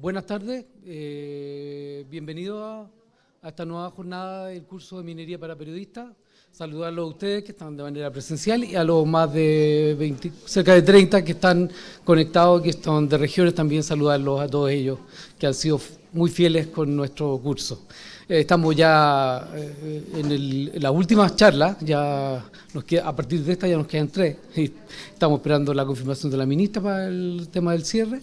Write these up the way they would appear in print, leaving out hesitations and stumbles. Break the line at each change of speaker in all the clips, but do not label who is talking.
Buenas tardes, bienvenidos a esta nueva jornada del curso de minería para periodistas. Saludarlos a ustedes que están de manera presencial y a los más de 20, cerca de 30 que están conectados, que están de regiones, también saludarlos a todos ellos que han sido muy fieles con nuestro curso. Estamos ya en las últimas charlas, a partir de esta ya nos quedan 3 y estamos esperando la confirmación de la ministra para el tema del cierre.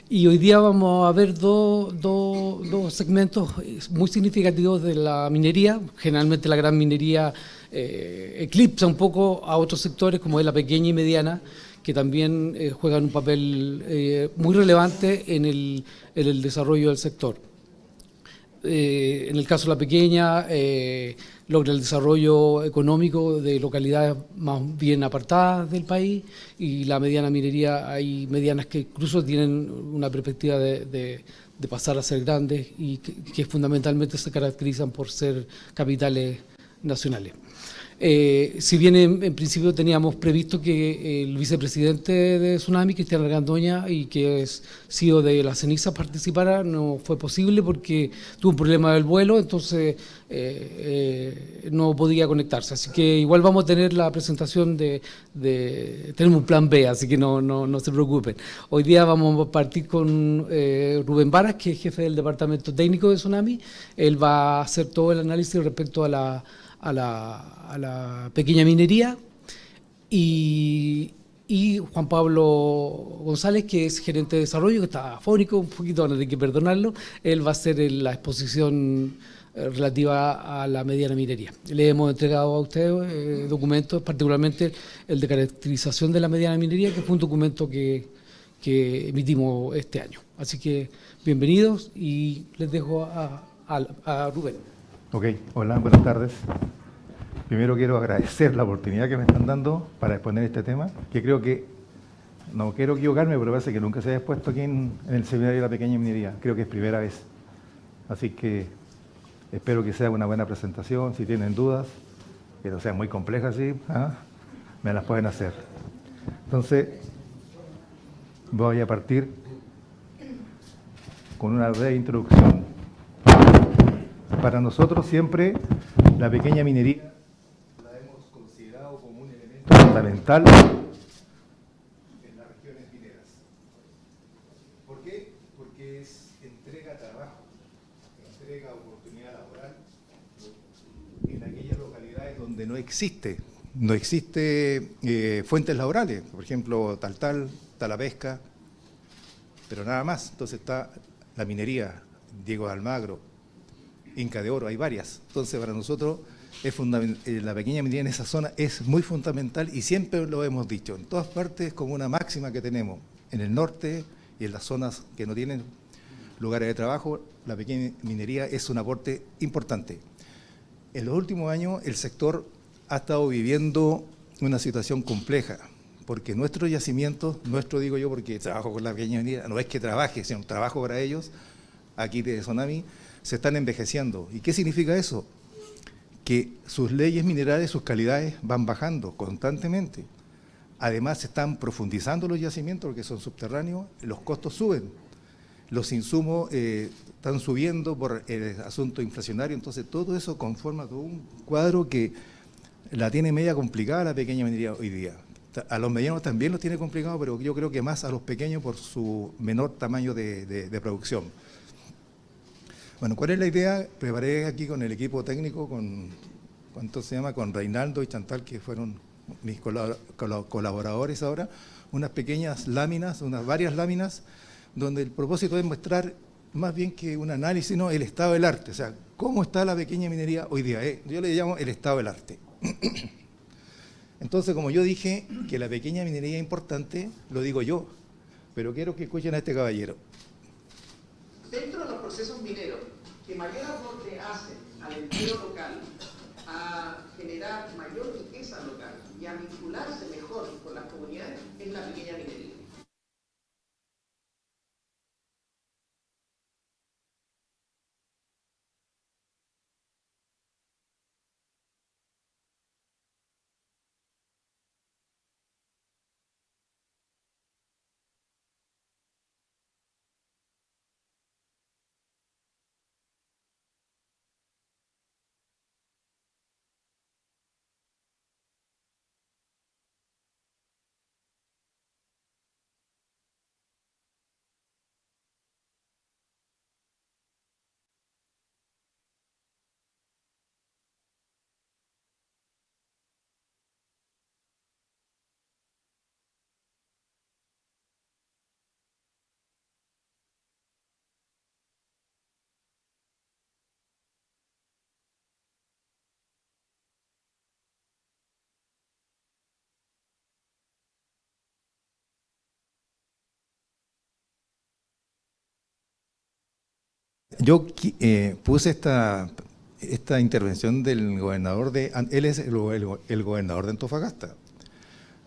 Y hoy día vamos a ver dos segmentos muy significativos de la minería. Generalmente la gran minería eclipsa un poco a otros sectores como es la pequeña y mediana, que también juegan un papel muy relevante en el desarrollo del sector. En el caso de la pequeña, logra el desarrollo económico de localidades más bien apartadas del país, y la mediana minería, hay medianas que incluso tienen una perspectiva de pasar a ser grandes y que fundamentalmente se caracterizan por ser capitales nacionales. Si bien en principio teníamos previsto que el vicepresidente de Tsunami, Cristian Argandoña, y que es CEO de Las Cenizas, participara, no fue posible porque tuvo un problema del vuelo, entonces no podía conectarse. Así que igual vamos a tener la presentación tenemos un plan B, así que no se preocupen. Hoy día vamos a partir con Rubén Varas, que es jefe del departamento técnico de Tsunami. Él va a hacer todo el análisis respecto a la pequeña minería, y Juan Pablo González, que es gerente de desarrollo, que está afónico, un poquito, van a tener que perdonarlo. Él va a hacer la exposición relativa a la mediana minería. Le hemos entregado a ustedes documentos, particularmente el de caracterización de la mediana minería, que fue un documento que emitimos este año. Así que bienvenidos y les dejo a Rubén.
Ok, hola, buenas tardes. Primero quiero agradecer la oportunidad que me están dando para exponer este tema, que creo que, no quiero equivocarme, pero parece que nunca se haya expuesto aquí en el seminario de la pequeña minería. Creo que es primera vez. Así que espero que sea una buena presentación. Si tienen dudas, que no sea muy compleja, sí, me las pueden hacer. Entonces, voy a partir con una breve introducción. Para nosotros siempre la pequeña minería la hemos considerado como un elemento fundamental en las regiones mineras. ¿Por qué? Porque entrega trabajo, entrega oportunidad laboral en aquellas localidades donde no existe fuentes laborales, por ejemplo, tal, la pesca, pero nada más. Entonces está la minería, Diego de Almagro, Inca de Oro, hay varias. Entonces para nosotros la pequeña minería en esa zona es muy fundamental, y siempre lo hemos dicho, en todas partes, como una máxima que tenemos, en el norte y en las zonas que no tienen lugares de trabajo, la pequeña minería es un aporte importante. En los últimos años el sector ha estado viviendo una situación compleja, porque nuestros yacimientos, digo yo porque trabajo con la pequeña minería, no es que trabaje, sino trabajo para ellos, aquí de Tsunami, se están envejeciendo. ¿Y qué significa eso? Que sus leyes minerales, sus calidades van bajando constantemente. Además se están profundizando los yacimientos porque son subterráneos, los costos suben, los insumos están subiendo por el asunto inflacionario. Entonces todo eso conforma todo un cuadro que la tiene media complicada la pequeña minería hoy día. A los medianos también los tiene complicado, pero yo creo que más a los pequeños por su menor tamaño de producción. Bueno, ¿cuál es la idea? Preparé aquí con el equipo técnico, con Reinaldo y Chantal, que fueron mis colaboradores ahora, unas pequeñas láminas, varias láminas, donde el propósito es mostrar más bien que un análisis, no, el estado del arte, o sea, cómo está la pequeña minería hoy día. Yo le llamo el estado del arte. Entonces, como yo dije que la pequeña minería es importante, lo digo yo, pero quiero que escuchen a este caballero.
Dentro de los procesos mineros que mayor aporte hacen al empleo local, a generar mayor riqueza local y a vincularse mejor con las comunidades, es la pequeña minería.
Yo puse esta intervención del gobernador él es el gobernador de Antofagasta.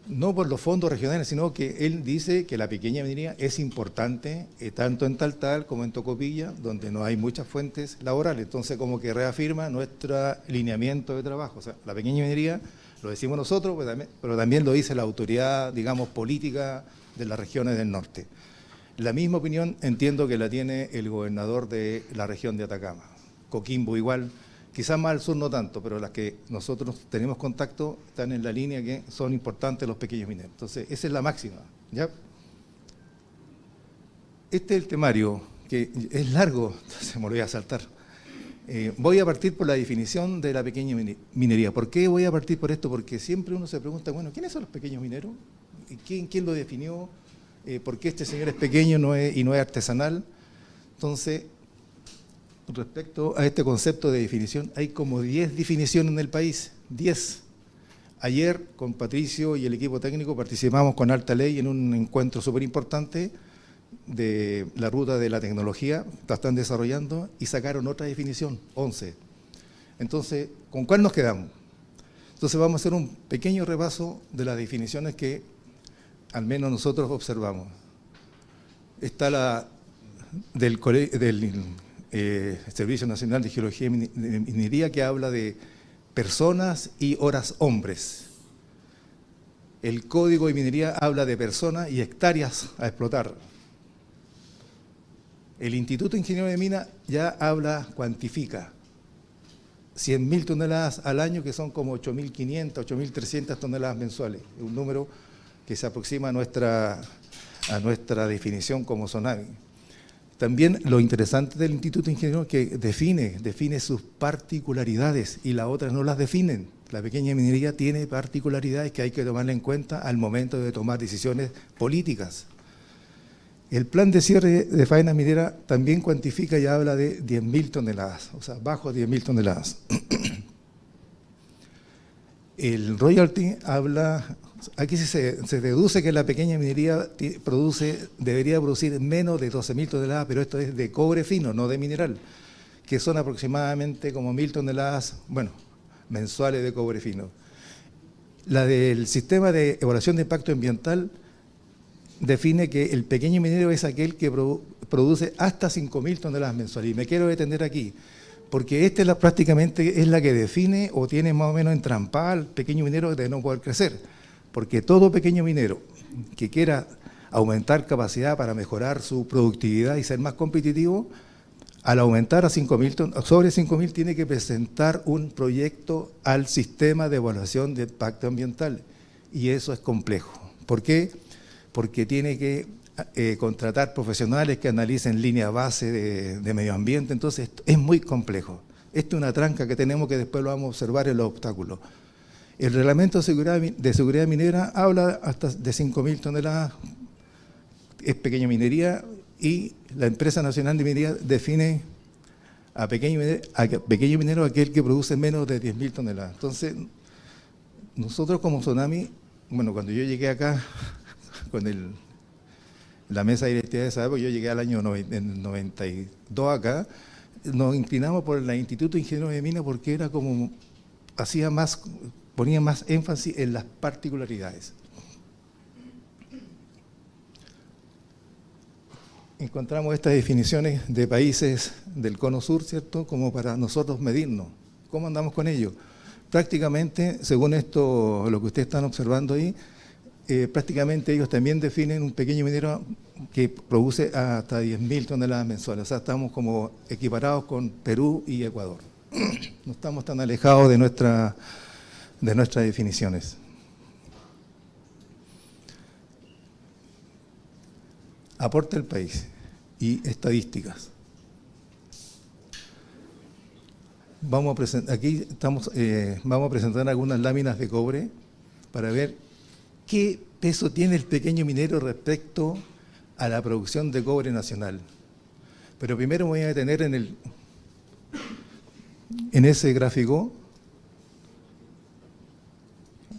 No por los fondos regionales, sino que él dice que la pequeña minería es importante tanto en Taltal como en Tocopilla, donde no hay muchas fuentes laborales. Entonces, como que reafirma nuestro lineamiento de trabajo. O sea, la pequeña minería lo decimos nosotros, pero también lo dice la autoridad, digamos, política de las regiones del norte. La misma opinión entiendo que la tiene el gobernador de la región de Atacama. Coquimbo igual. Quizás más al sur no tanto, pero las que nosotros tenemos contacto están en la línea que son importantes los pequeños mineros. Entonces, esa es la máxima, ¿ya? Este es el temario, que es largo, entonces me lo voy a saltar. Voy a partir por la definición de la pequeña minería. ¿Por qué voy a partir por esto? Porque siempre uno se pregunta, bueno, ¿quiénes son los pequeños mineros? ¿Quién lo definió? ¿Por qué este señor es pequeño y no es artesanal? Entonces, respecto a este concepto de definición, hay como 10 definiciones en el país, 10. Ayer con Patricio y el equipo técnico participamos con Alta Ley en un encuentro súper importante de la ruta de la tecnología, la están desarrollando y sacaron otra definición, 11. Entonces, ¿con cuál nos quedamos? Entonces vamos a hacer un pequeño repaso de las definiciones que al menos nosotros observamos. Está la del Servicio Nacional de Geología y Minería, que habla de personas y horas hombres. El Código de Minería habla de personas y hectáreas a explotar. El Instituto Ingeniero de Minas ya cuantifica 100.000 toneladas al año, que son como 8.500, 8.300 toneladas mensuales. Un número que se aproxima a nuestra definición como SONAMI. También lo interesante del Instituto Ingeniero es que define sus particularidades y las otras no las definen. La pequeña minería tiene particularidades que hay que tomar en cuenta al momento de tomar decisiones políticas. El plan de cierre de faena minera también cuantifica y habla de 10.000 toneladas, o sea, bajo 10.000 toneladas. El royalty habla, aquí se deduce que la pequeña minería debería producir menos de 12.000 toneladas, pero esto es de cobre fino, no de mineral, que son aproximadamente como 1.000 toneladas, bueno, mensuales de cobre fino. La del sistema de evaluación de impacto ambiental define que el pequeño minero es aquel que produce hasta 5.000 toneladas mensuales. Y me quiero detener aquí, porque esta prácticamente es la que define o tiene más o menos entrampada al pequeño minero de no poder crecer. Porque todo pequeño minero que quiera aumentar capacidad para mejorar su productividad y ser más competitivo, al aumentar a 5.000, sobre 5.000 tiene que presentar un proyecto al sistema de evaluación de impacto ambiental. Y eso es complejo. ¿Por qué? Porque tiene que contratar profesionales que analicen línea base de medio ambiente, entonces es muy complejo. Esto es una tranca que tenemos que después lo vamos a observar en los obstáculos. El reglamento de seguridad minera habla hasta de 5.000 toneladas, es pequeña minería, y la empresa nacional de minería define a pequeño minero aquel que produce menos de 10.000 toneladas. Entonces, nosotros como Sonami, bueno, cuando yo llegué acá con la mesa directiva de esa época, yo llegué al año 92 acá, nos inclinamos por el Instituto Ingeniero de Minas porque era como, ponía más énfasis en las particularidades. Encontramos estas definiciones de países del cono sur, ¿cierto?, como para nosotros medirnos. ¿Cómo andamos con ello? Prácticamente, según esto, lo que ustedes están observando ahí, prácticamente ellos también definen un pequeño minero que produce hasta 10.000 toneladas mensuales. O sea, estamos como equiparados con Perú y Ecuador. No estamos tan alejados de nuestras definiciones. Aporte del país y estadísticas. Vamos a presentar algunas láminas de cobre para ver qué peso tiene el pequeño minero respecto a la producción de cobre nacional. Pero primero me voy a detener en ese gráfico,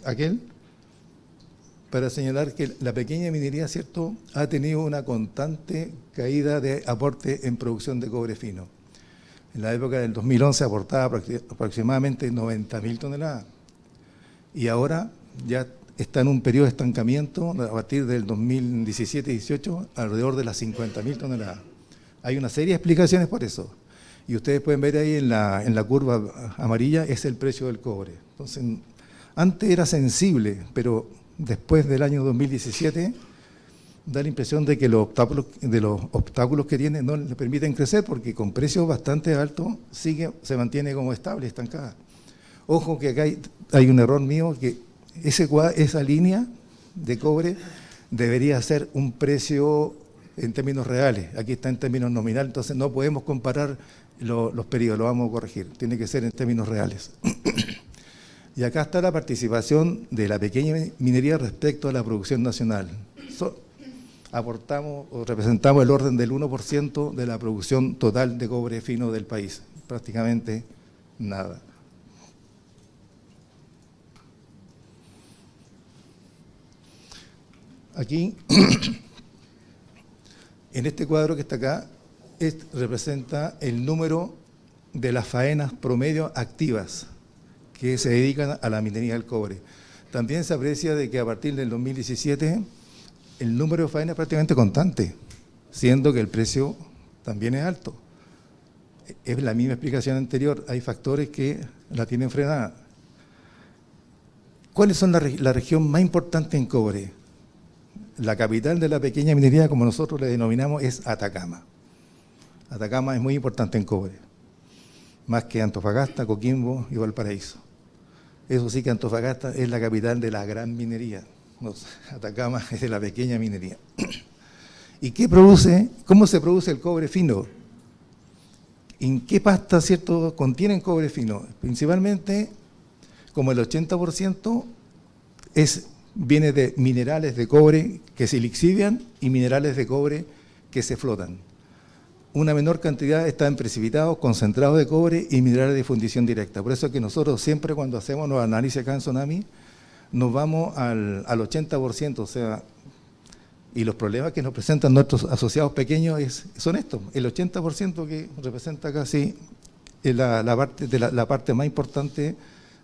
aquel, para señalar que la pequeña minería, ¿cierto?, ha tenido una constante caída de aporte en producción de cobre fino. En la época del 2011 aportaba aproximadamente 90.000 toneladas. Y ahora ya está en un periodo de estancamiento a partir del 2017-18, alrededor de las 50.000 toneladas. Hay una serie de explicaciones por eso. Y ustedes pueden ver ahí en la curva amarilla, es el precio del cobre. Entonces, antes era sensible, pero después del año 2017 da la impresión de que los obstáculos que tiene no le permiten crecer, porque con precios bastante altos se mantiene como estable, estancada. Ojo que acá hay un error mío, que esa línea de cobre debería ser un precio en términos reales. Aquí está en términos nominales, entonces no podemos comparar los periodos, lo vamos a corregir. Tiene que ser en términos reales. Y acá está la participación de la pequeña minería respecto a la producción nacional. Aportamos o representamos el orden del 1% de la producción total de cobre fino del país, prácticamente nada. Aquí, en este cuadro que está acá, representa el número de las faenas promedio activas que se dedican a la minería del cobre. También se aprecia de que a partir del 2017 el número de faenas es prácticamente constante, siendo que el precio también es alto. Es la misma explicación anterior, hay factores que la tienen frenada. ¿Cuáles son la región más importante en cobre? La capital de la pequeña minería, como nosotros le denominamos, es Atacama. Atacama es muy importante en cobre, más que Antofagasta, Coquimbo y Valparaíso. Eso sí que Antofagasta es la capital de la gran minería. Atacama es de la pequeña minería. ¿Y qué produce? ¿Cómo se produce el cobre fino? ¿En qué pasta, cierto, contienen cobre fino? Principalmente, como el 80% viene de minerales de cobre que se lixivian y minerales de cobre que se flotan. Una menor cantidad está en precipitados, concentrados de cobre y minerales de fundición directa. Por eso es que nosotros siempre cuando hacemos los análisis acá en Sonami, nos vamos al 80%, o sea, y los problemas que nos presentan nuestros asociados pequeños son estos, el 80% que representa casi la parte más importante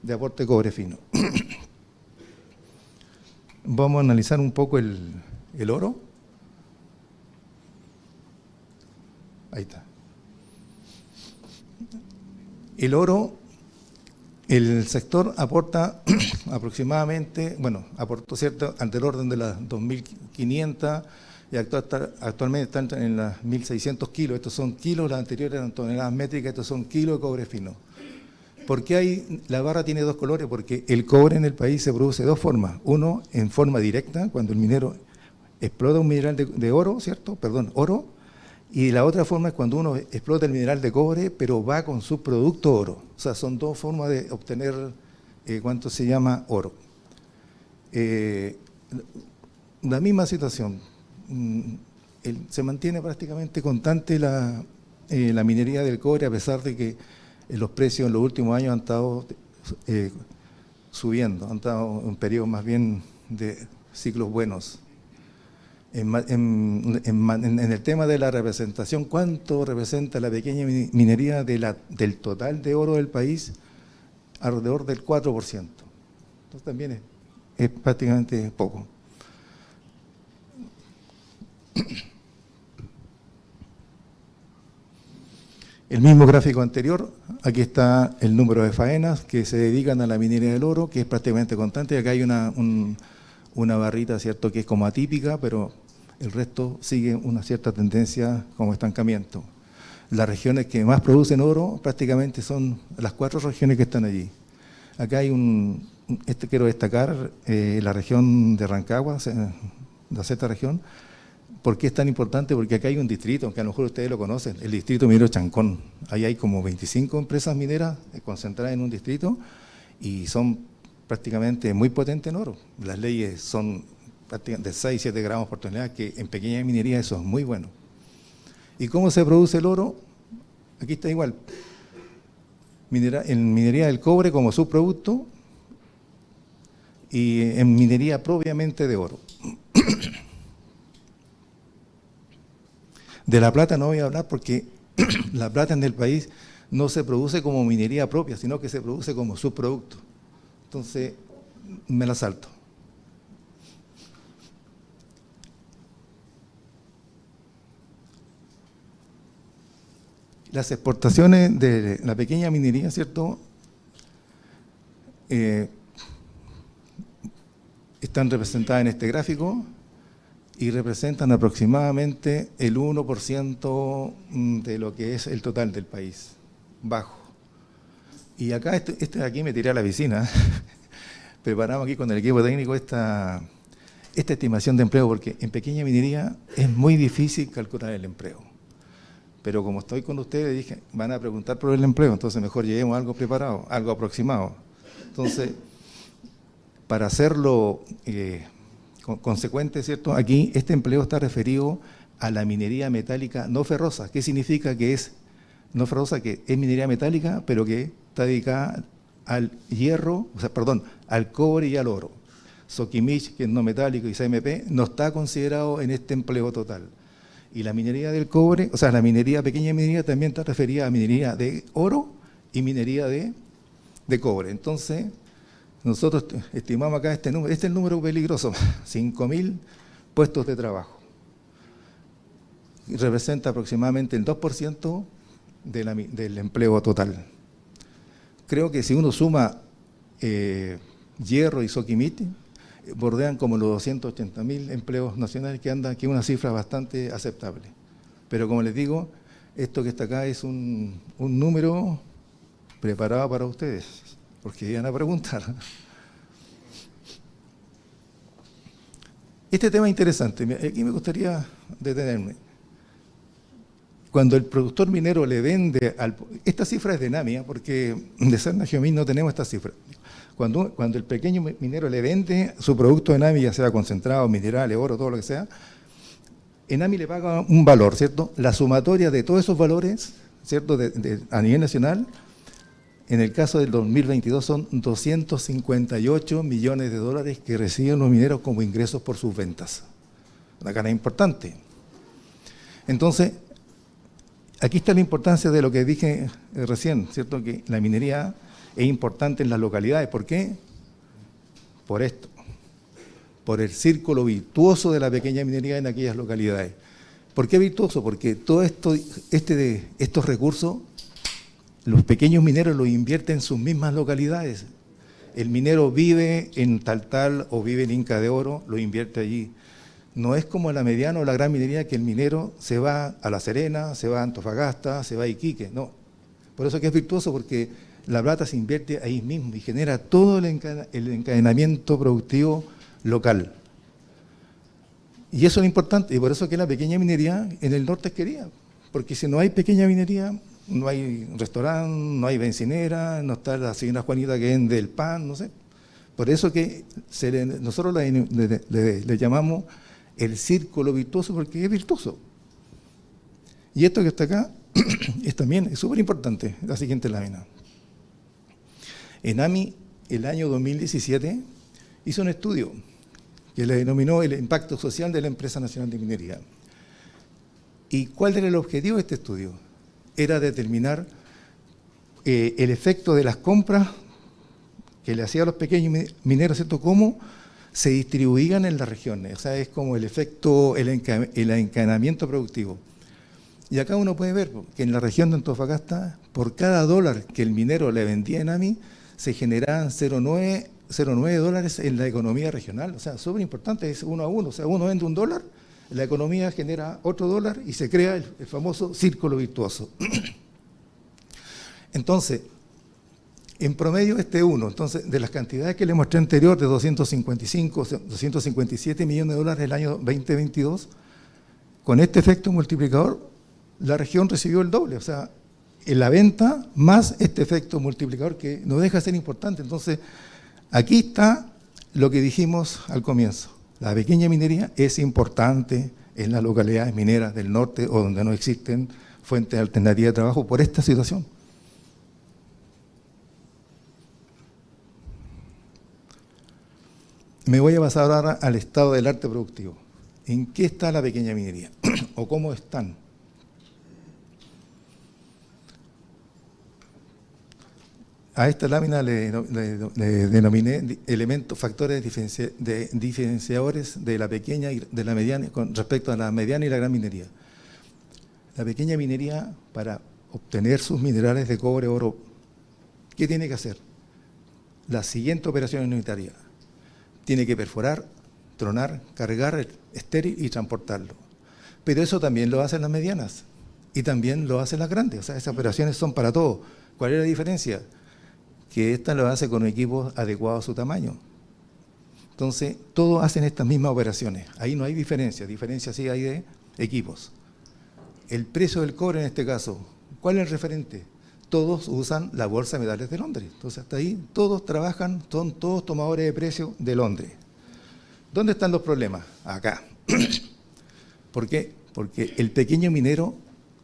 de aporte de cobre fino. Vamos a analizar un poco el oro. Ahí está. El oro, el sector aporta aproximadamente, aportó cierto ante el orden de las 2.500 y actualmente están en las 1.600 kilos. Estos son kilos, las anteriores eran toneladas métricas, estos son kilos de cobre fino. ¿Por qué la barra tiene dos colores? Porque el cobre en el país se produce de dos formas. Uno, en forma directa, cuando el minero explota un mineral de oro, ¿cierto? Oro. Y la otra forma es cuando uno explota el mineral de cobre, pero va con su producto oro. O sea, son dos formas de obtener, ¿cuánto se llama? Oro. La misma situación. Se mantiene prácticamente constante la minería del cobre, a pesar de que los precios en los últimos años han estado subiendo, han estado en periodos más bien de ciclos buenos. En el tema de la representación, ¿cuánto representa la pequeña minería del total de oro del país? Alrededor del 4%. Entonces también es prácticamente poco. El mismo gráfico anterior, aquí está el número de faenas que se dedican a la minería del oro, que es prácticamente constante. Acá hay una barrita, ¿cierto?, que es como atípica, pero el resto sigue una cierta tendencia como estancamiento. Las regiones que más producen oro prácticamente son las 4 regiones que están allí. Acá hay quiero destacar la región de Rancagua, la sexta región. ¿Por qué es tan importante? Porque acá hay un distrito, que a lo mejor ustedes lo conocen, el distrito minero Chancón. Ahí hay como 25 empresas mineras concentradas en un distrito y son prácticamente muy potentes en oro. Las leyes son de 6, 7 gramos por tonelada, que en pequeña minería eso es muy bueno. ¿Y cómo se produce el oro? Aquí está igual. En minería del cobre como subproducto y en minería propiamente de oro. De la plata no voy a hablar porque la plata en el país no se produce como minería propia, sino que se produce como subproducto. Entonces, me la salto. Las exportaciones de la pequeña minería, ¿cierto?, están representadas en este gráfico y representan aproximadamente el 1% de lo que es el total del país, bajo. Y acá, este de aquí me tiré a la piscina, preparamos aquí con el equipo técnico esta estimación de empleo, porque en pequeña minería es muy difícil calcular el empleo. Pero como estoy con ustedes, dije, van a preguntar por el empleo, entonces mejor llevemos algo preparado, algo aproximado. Entonces, para hacerlo consecuente, ¿cierto? Aquí este empleo está referido a la minería metálica no ferrosa. ¿Qué significa que es no ferrosa? Que es minería metálica, pero que está dedicada al hierro, o sea, perdón, al cobre y al oro. Soquimich, que es no metálico, y CMP, no está considerado en este empleo total. Y la minería del cobre, o sea, la minería, pequeña minería, también está referida a minería de oro y minería de cobre. Entonces, nosotros estimamos acá este número. Este es el número peligroso, 5.000 puestos de trabajo. Y representa aproximadamente el 2% del empleo total. Creo que si uno suma hierro y soquimite, bordean como los 280.000 empleos nacionales que andan, que es una cifra bastante aceptable. Pero como les digo, esto que está acá es un número preparado para ustedes, porque iban a preguntar. Este tema es interesante, aquí me gustaría detenerme. Cuando el productor minero le vende, esta cifra es de ENAMI, porque de Serna Geomín no tenemos esta cifra. Cuando el pequeño minero le vende su producto a ENAMI, ya sea concentrado, minerales, oro, todo lo que sea, ENAMI le paga un valor, ¿cierto? La sumatoria de todos esos valores, ¿cierto?, a nivel nacional, en el caso del 2022 son 258 millones de dólares que reciben los mineros como ingresos por sus ventas. Una cantidad importante. Entonces, aquí está la importancia de lo que dije recién, ¿cierto?, que la minería es importante en las localidades. ¿Por qué? Por esto, por el círculo virtuoso de la pequeña minería en aquellas localidades. ¿Por qué virtuoso? Porque todo esto, estos recursos, los pequeños mineros los invierten en sus mismas localidades. El minero vive en Taltal o vive en Inca de Oro, lo invierte allí. No es como la mediana o la gran minería, que el minero se va a La Serena, se va a Antofagasta, se va a Iquique. No, por eso que es virtuoso, porque la plata se invierte ahí mismo y genera todo el encadenamiento productivo local. Y eso es importante, y por eso que la pequeña minería en el norte es querida, porque si no hay pequeña minería, no hay restaurante, no hay bencinera, no está la señora Juanita que vende el pan, no sé. Por eso que nosotros le llamamos el círculo virtuoso, porque es virtuoso. Y esto que está acá también es súper importante, la siguiente lámina. ENAMI, el año 2017, hizo un estudio que le denominó el impacto social de la Empresa Nacional de Minería. ¿Y cuál era el objetivo de este estudio? Era determinar el efecto de las compras que le hacían los pequeños mineros, ¿cierto?, cómo se distribuían en las regiones. O sea, es como el efecto, el encadenamiento productivo. Y acá uno puede ver que en la región de Antofagasta, por cada dólar que el minero le vendía a ENAMI, se generaban 0,9 dólares en la economía regional. O sea, súper importante, es 1 a 1. O sea, uno vende $1, la economía genera otro dólar y se crea el famoso círculo virtuoso. Entonces, en promedio entonces, de las cantidades que le mostré anterior, de 257 millones de dólares el año 2022, con este efecto multiplicador, la región recibió el doble. O sea, en la venta más este efecto multiplicador, que no deja de ser importante. Entonces, aquí está lo que dijimos al comienzo. La pequeña minería es importante en las localidades mineras del norte o donde no existen fuentes alternativas de trabajo por esta situación. Me voy a pasar ahora al estado del arte productivo. ¿En qué está la pequeña minería? ¿O cómo están? A esta lámina le denominé elementos, factores diferenciadores de la pequeña y de la mediana con respecto a la mediana y la gran minería. La pequeña minería, para obtener sus minerales de cobre, oro, ¿qué tiene que hacer? La siguiente operación unitaria. Tiene que perforar, tronar, cargar el estéril y transportarlo. Pero eso también lo hacen las medianas y también lo hacen las grandes. O sea, esas operaciones son para todos. ¿Cuál es la diferencia? Que esta lo hace con equipos adecuados a su tamaño. Entonces, todos hacen estas mismas operaciones. Ahí no hay diferencia. Diferencia sí hay de equipos. El precio del cobre en este caso, ¿cuál es el referente? Todos usan la Bolsa de Metales de Londres. Entonces, hasta ahí todos trabajan, son todos tomadores de precio de Londres. ¿Dónde están los problemas? Acá. ¿Por qué? Porque el pequeño minero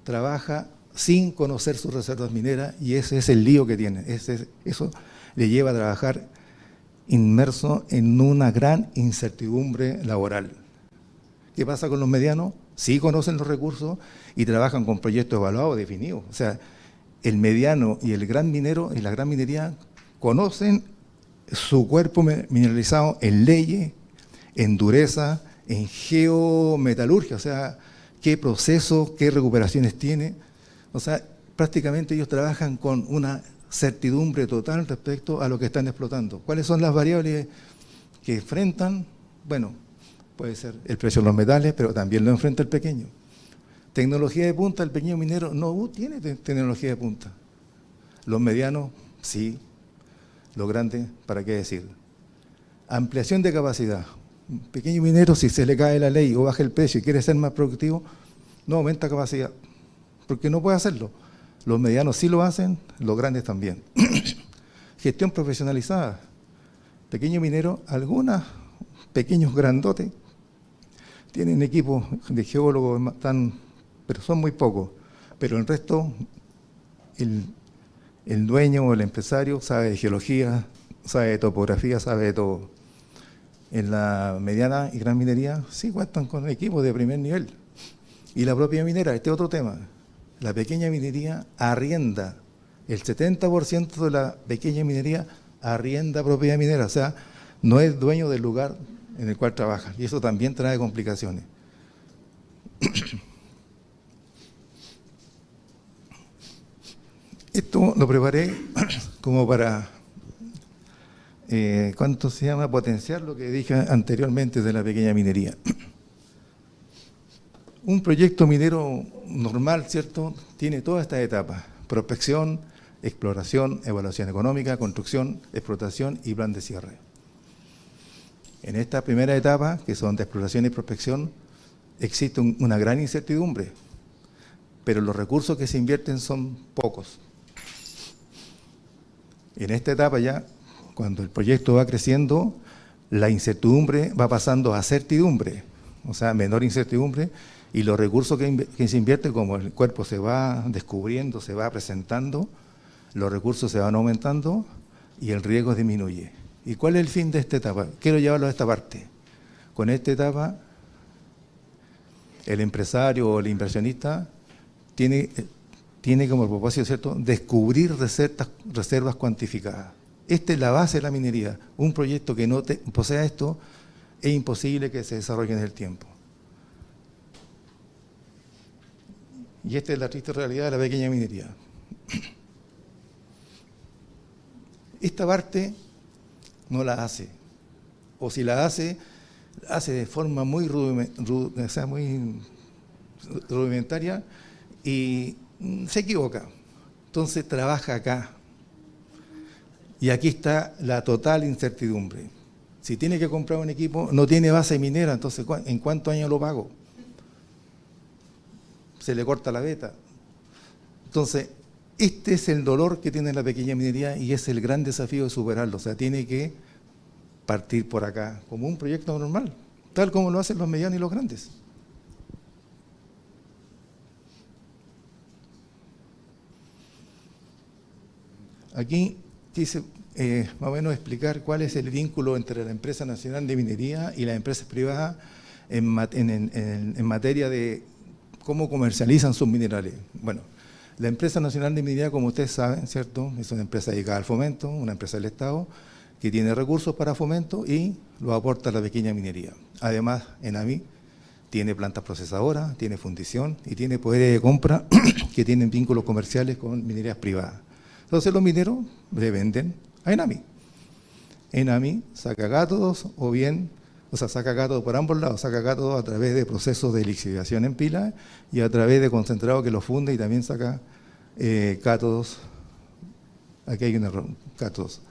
trabaja sin conocer sus reservas mineras y ese es el lío que tiene. Eso le lleva a trabajar inmerso en una gran incertidumbre laboral. ¿Qué pasa con los medianos? Sí conocen los recursos y trabajan con proyectos evaluados, definidos. O sea, el mediano y el gran minero y la gran minería conocen su cuerpo mineralizado en leyes, en dureza, en geometalurgia, o sea, qué procesos, qué recuperaciones tiene. O sea, prácticamente ellos trabajan con una certidumbre total respecto a lo que están explotando. ¿Cuáles son las variables que enfrentan? Bueno, puede ser el precio de los metales, pero también lo enfrenta el pequeño. Tecnología de punta, el pequeño minero no tiene tecnología de punta. Los medianos, sí. Los grandes, ¿para qué decir? Ampliación de capacidad. Un pequeño minero, si se le cae la ley o baja el precio y quiere ser más productivo, no aumenta capacidad, porque no puede hacerlo. Los medianos sí lo hacen, los grandes también. Gestión profesionalizada. Pequeño minero, algunos pequeños grandotes tienen equipos de geólogos, pero son muy pocos. Pero el resto, el dueño o el empresario sabe de geología, sabe de topografía, sabe de todo. En la mediana y gran minería sí cuentan con equipos de primer nivel. Y la propia minera, este otro tema, la pequeña minería arrienda, el 70% de la pequeña minería arrienda propiedad minera, o sea, no es dueño del lugar en el cual trabaja, y eso también trae complicaciones. Esto lo preparé como para, ¿cuánto se llama? Potenciar lo que dije anteriormente de la pequeña minería. Un proyecto minero normal, ¿cierto?, tiene todas estas etapas: prospección, exploración, evaluación económica, construcción, explotación y plan de cierre. En esta primera etapa, que son de exploración y prospección, existe una gran incertidumbre, pero los recursos que se invierten son pocos. En esta etapa ya, cuando el proyecto va creciendo, la incertidumbre va pasando a certidumbre, o sea, menor incertidumbre, y los recursos que se invierten, como el cuerpo se va descubriendo, se va presentando, los recursos se van aumentando y el riesgo disminuye. ¿Y cuál es el fin de esta etapa? Quiero llevarlo a esta parte. Con esta etapa, el empresario o el inversionista tiene como propósito, ¿cierto?, descubrir reservas cuantificadas. Esta es la base de la minería. Un proyecto que no posea esto es imposible que se desarrolle en el tiempo. Y esta es la triste realidad de la pequeña minería. Esta parte no la hace, o si la hace de forma muy rudimentaria y se equivoca. Entonces trabaja acá. Y aquí está la total incertidumbre. Si tiene que comprar un equipo, no tiene base minera, entonces ¿en cuántos años lo pago? Se le corta la veta. Entonces, este es el dolor que tiene la pequeña minería y es el gran desafío de superarlo. O sea, tiene que partir por acá, como un proyecto normal, tal como lo hacen los medianos y los grandes. Aquí quise más o menos explicar cuál es el vínculo entre la empresa nacional de minería y las empresas privadas en materia de cómo comercializan sus minerales. Bueno, La Empresa Nacional de Minería, como ustedes saben, ¿cierto?, es una empresa dedicada al fomento, una empresa del Estado, que tiene recursos para fomento y lo aporta a la pequeña minería. Además, ENAMI tiene plantas procesadoras, tiene fundición y tiene poderes de compra que tienen vínculos comerciales con minerías privadas. Entonces los mineros le venden a ENAMI. ENAMI saca cátodos saca cátodos por ambos lados, saca cátodos a través de procesos de lixiviación en pila y a través de concentrado que los funde y también saca cátodos. Aquí hay un error, cátodos.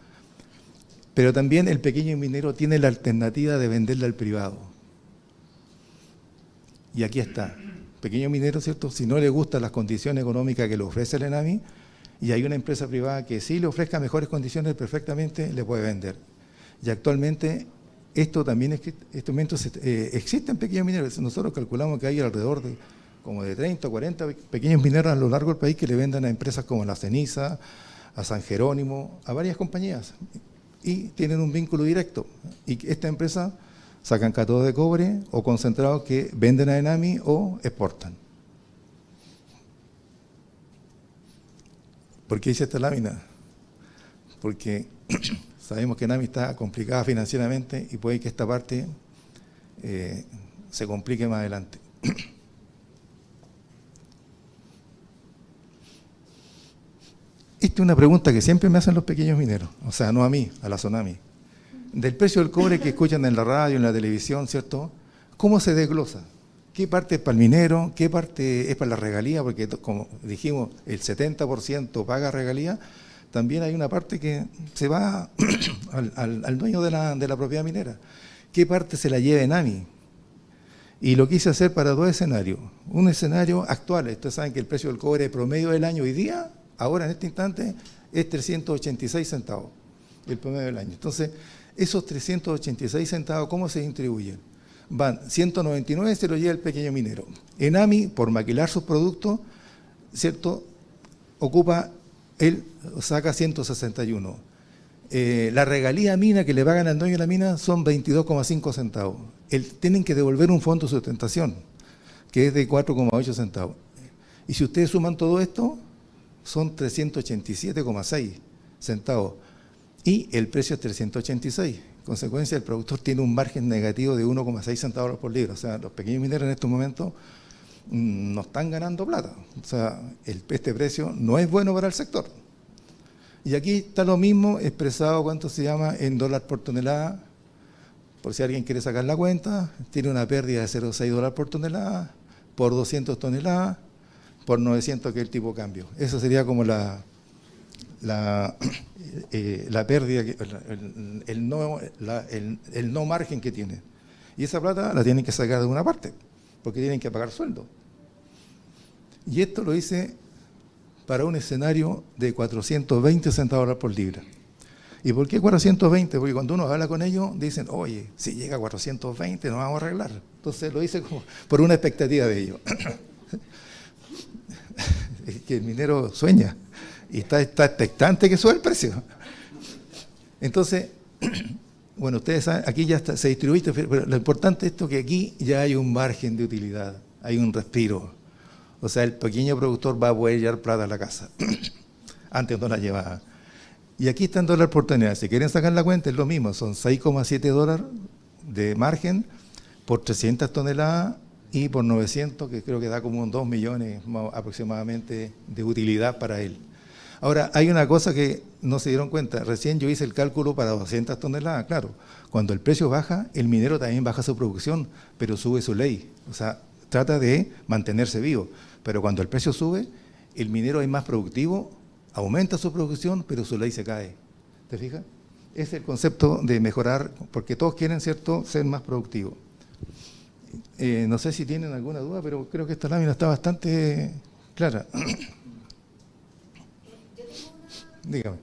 Pero también el pequeño minero tiene la alternativa de venderle al privado. Y aquí está, pequeño minero, ¿cierto? Si no le gustan las condiciones económicas que le ofrece el ENAMI, y hay una empresa privada que sí le ofrezca mejores condiciones, perfectamente le puede vender. Y actualmente esto también existen pequeños mineros. Nosotros calculamos que hay alrededor de como de 30 o 40 pequeños mineros a lo largo del país que le venden a empresas como La Ceniza, a San Jerónimo, a varias compañías. Y tienen un vínculo directo. Y esta empresa sacan cátodos de cobre o concentrados que venden a ENAMI o exportan. ¿Por qué hice esta lámina? Porque sabemos que ENAMI está complicada financieramente y puede que esta parte se complique más adelante. Esta es una pregunta que siempre me hacen los pequeños mineros, o sea, no a mí, a la Sonami. Del precio del cobre que escuchan en la radio, en la televisión, ¿cierto? ¿Cómo se desglosa? ¿Qué parte es para el minero? ¿Qué parte es para la regalía? Porque, como dijimos, el 70% paga regalía. También hay una parte que se va al dueño de la propiedad minera. ¿Qué parte se la lleva ENAMI? Y lo quise hacer para dos escenarios. Un escenario actual. Ustedes saben que el precio del cobre promedio del año hoy día, ahora en este instante, es 386 centavos, el promedio del año. Entonces, esos 386 centavos, ¿cómo se distribuyen? Van 199, se lo lleva el pequeño minero. ENAMI, por maquilar sus productos, ¿cierto?, saca 161. La regalía mina que le pagan al dueño de la mina son 22,5 centavos. Tienen que devolver un fondo de sustentación, que es de 4,8 centavos. Y si ustedes suman todo esto, son 387,6 centavos. Y el precio es 386. En consecuencia, el productor tiene un margen negativo de 1,6 centavos por libra. O sea, los pequeños mineros en estos momentos no están ganando plata. O sea, este precio no es bueno para el sector. Y aquí está lo mismo expresado, ¿cuánto se llama? En dólar por tonelada. Por si alguien quiere sacar la cuenta, tiene una pérdida de 0,6 dólares por tonelada, por 200 toneladas, por 900, que es el tipo de cambio. Eso sería como la pérdida, el no margen que tiene. Y esa plata la tienen que sacar de una parte, porque tienen que pagar sueldo. Y esto lo hice para un escenario de 420 centavos por libra. ¿Y por qué 420? Porque cuando uno habla con ellos, dicen, oye, si llega a 420 nos vamos a arreglar. Entonces lo hice como por una expectativa de ellos. Es que el minero sueña y está expectante que suba el precio. Entonces, bueno, ustedes saben, aquí ya se distribuye, pero lo importante es esto, que aquí ya hay un margen de utilidad, hay un respiro. O sea, el pequeño productor va a poder llevar plata a la casa. Antes no la llevaba. Y aquí está en dólar por tonelada. Si quieren sacar la cuenta, es lo mismo. Son 6,7 dólares de margen por 300 toneladas y por 900, que creo que da como 2 millones aproximadamente de utilidad para él. Ahora, hay una cosa que no se dieron cuenta. Recién yo hice el cálculo para 200 toneladas. Claro, cuando el precio baja, el minero también baja su producción, pero sube su ley. O sea, trata de mantenerse vivo. Pero cuando el precio sube, el minero es más productivo, aumenta su producción, pero su ley se cae. ¿Te fijas? Es el concepto de mejorar, porque todos quieren, ¿cierto?, ser más productivos. No sé si tienen alguna duda, pero creo que esta lámina está bastante clara. Dígame.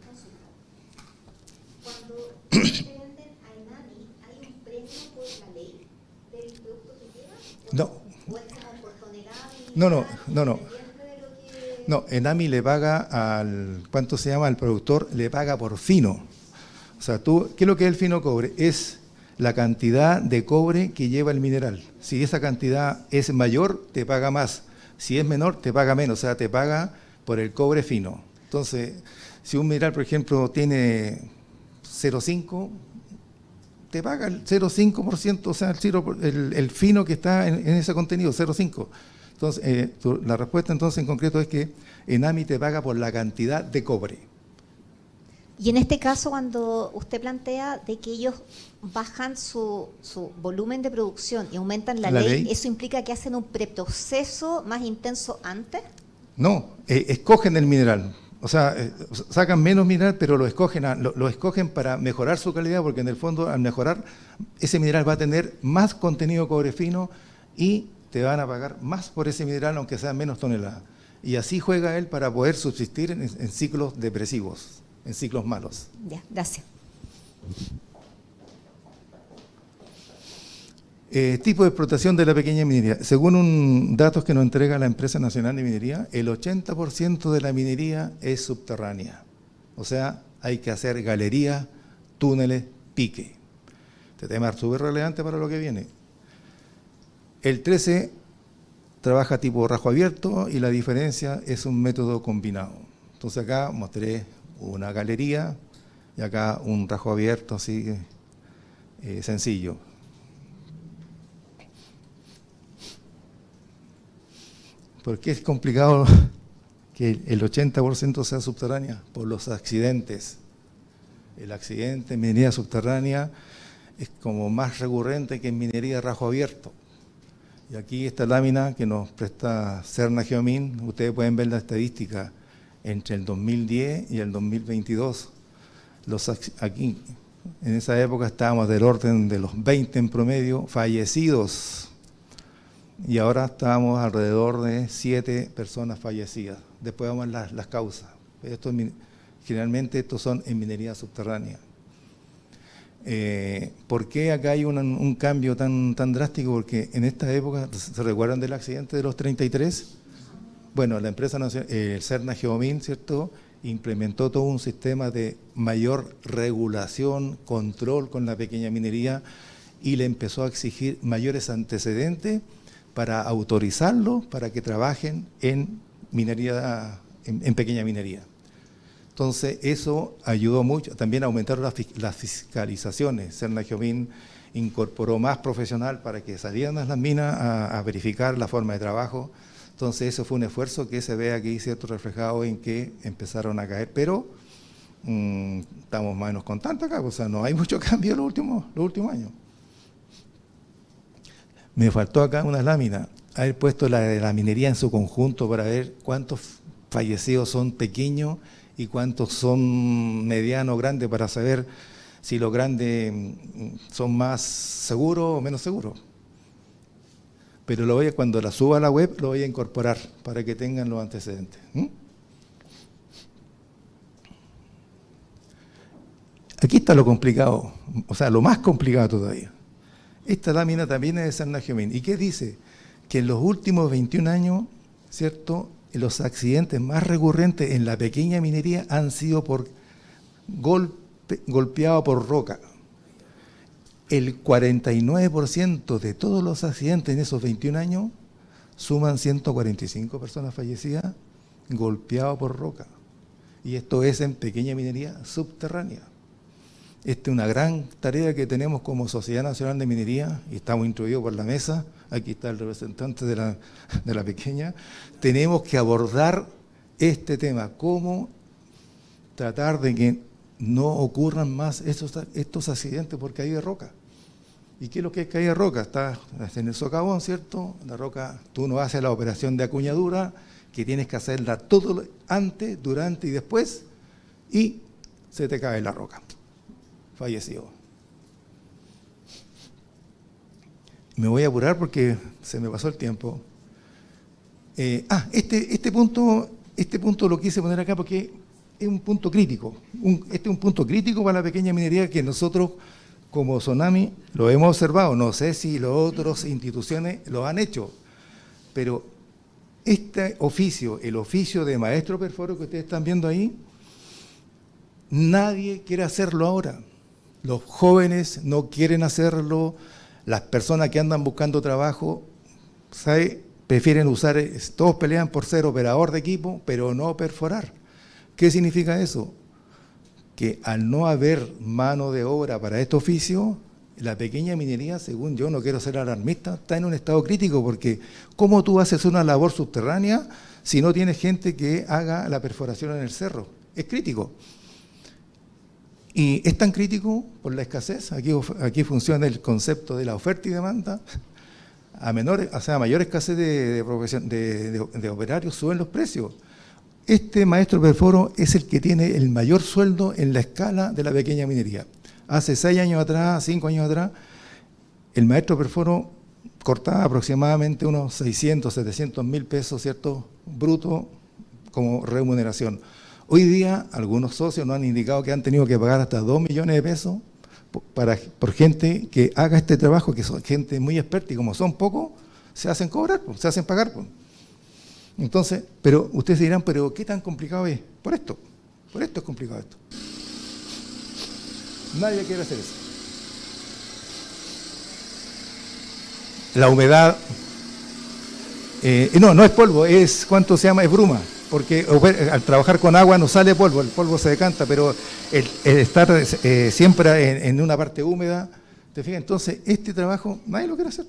Cuando se venden a ENAMI, ¿hay un premio por la ley del producto que lleva?
No.
¿O es como por tonelada?
No. No, ENAMI le paga ¿cuánto se llama? Al productor, le paga por fino. O sea, ¿qué es lo que es el fino cobre? Es la cantidad de cobre que lleva el mineral. Si esa cantidad es mayor, te paga más. Si es menor, te paga menos. O sea, te paga por el cobre fino. Entonces, si un mineral, por ejemplo, tiene 0,5, te paga el 0,5%, o sea, el fino que está en ese contenido, 0,5. Entonces, la respuesta entonces en concreto es que ENAMI te paga por la cantidad de cobre.
Y en este caso, cuando usted plantea de que ellos bajan su volumen de producción y aumentan la ley, ¿eso implica que hacen un preproceso más intenso antes?
No, escogen el mineral. O sea, sacan menos mineral, pero lo escogen para mejorar su calidad, porque en el fondo, al mejorar, ese mineral va a tener más contenido de cobre fino y te van a pagar más por ese mineral, aunque sean menos toneladas. Y así juega él para poder subsistir en ciclos depresivos, en ciclos malos.
Ya, gracias.
Tipo de explotación de la pequeña minería. Según datos que nos entrega la Empresa Nacional de Minería, el 80% de la minería es subterránea. O sea, hay que hacer galerías, túneles, pique. Este tema es súper relevante para lo que viene. El 13 trabaja tipo rajo abierto y la diferencia es un método combinado. Entonces acá mostré una galería y acá un rajo abierto así sencillo. ¿Por qué es complicado que el 80% sea subterránea? Por los accidentes. El accidente en minería subterránea es como más recurrente que en minería de rajo abierto. Y aquí esta lámina que nos presta Serna Geomin, ustedes pueden ver la estadística entre el 2010 y el 2022. Aquí, en esa época estábamos del orden de los 20 en promedio fallecidos. Y ahora estamos alrededor de 7 personas fallecidas. Después vamos a las causas. Generalmente estos son en minería subterránea. ¿Por qué acá hay un cambio tan drástico? Porque en esta época, ¿se recuerdan del accidente de los 33? Bueno, la empresa nacional, el Serna Geomin, ¿cierto?, implementó todo un sistema de mayor regulación, control con la pequeña minería y le empezó a exigir mayores antecedentes para autorizarlos para que trabajen en minería, en pequeña minería. Entonces, eso ayudó mucho. También aumentaron las fiscalizaciones. Serna Geomin incorporó más profesional para que salieran a las minas a verificar la forma de trabajo. Entonces, eso fue un esfuerzo que se ve aquí, ¿cierto?, reflejado en que empezaron a caer. Pero estamos más o menos contentos acá, o sea, no hay mucho cambio en los últimos años. Me faltó acá una lámina, haber puesto la minería en su conjunto para ver cuántos fallecidos son pequeños y cuántos son medianos, grandes, para saber si los grandes son más seguros o menos seguros. Pero cuando la suba a la web, lo voy a incorporar para que tengan los antecedentes. Aquí está lo complicado, o sea, lo más complicado todavía. Esta lámina también es de Serna Geomin. ¿Y qué dice? Que en los últimos 21 años, ¿cierto?, los accidentes más recurrentes en la pequeña minería han sido por golpeado por roca. El 49% de todos los accidentes en esos 21 años suman 145 personas fallecidas golpeadas por roca. Y esto es en pequeña minería subterránea. Esta es una gran tarea que tenemos como Sociedad Nacional de Minería, y estamos instruidos por la mesa, aquí está el representante de la pequeña. Tenemos que abordar este tema, cómo tratar de que no ocurran más estos accidentes por caída de roca. ¿Y qué es lo que es caída de roca? Está en el socavón, ¿cierto? La roca, tú no haces la operación de acuñadura, que tienes que hacerla todo antes, durante y después, y se te cae la roca. Fallecido. Me voy a apurar porque se me pasó el tiempo. Este punto lo quise poner acá porque es un punto crítico. Este es un punto crítico para la pequeña minería que nosotros, como Sonami, lo hemos observado. No sé si las otras instituciones lo han hecho, pero este oficio, el oficio de maestro perforo que ustedes están viendo ahí, nadie quiere hacerlo ahora. Los jóvenes no quieren hacerlo, las personas que andan buscando trabajo, ¿sabe? prefieren usar, todos pelean por ser operador de equipo, pero no perforar. ¿Qué significa eso? Que al no haber mano de obra para este oficio, la pequeña minería, según yo, no quiero ser alarmista, está en un estado crítico, porque ¿cómo tú haces una labor subterránea si no tienes gente que haga la perforación en el cerro? Es crítico. Y es tan crítico por la escasez, aquí funciona el concepto de la oferta y demanda, a mayor escasez de operarios suben los precios. Este maestro perforo es el que tiene el mayor sueldo en la escala de la pequeña minería. Hace 6 años atrás, 5 años atrás, el maestro perforo cortaba aproximadamente unos 600, 700 mil pesos, ¿cierto?, bruto como remuneración. Hoy día algunos socios nos han indicado que han tenido que pagar hasta 2 millones de pesos por gente que haga este trabajo, que son gente muy experta, y como son pocos, se hacen cobrar, se hacen pagar. Entonces, pero ustedes dirán, ¿pero qué tan complicado es? Por esto es complicado esto. Nadie quiere hacer eso. La humedad, no es polvo, es, ¿cuánto se llama? Es bruma, porque al trabajar con agua no sale polvo, el polvo se decanta, pero el estar siempre en una parte húmeda, ¿te fijas? Entonces, este trabajo nadie lo quiere hacer.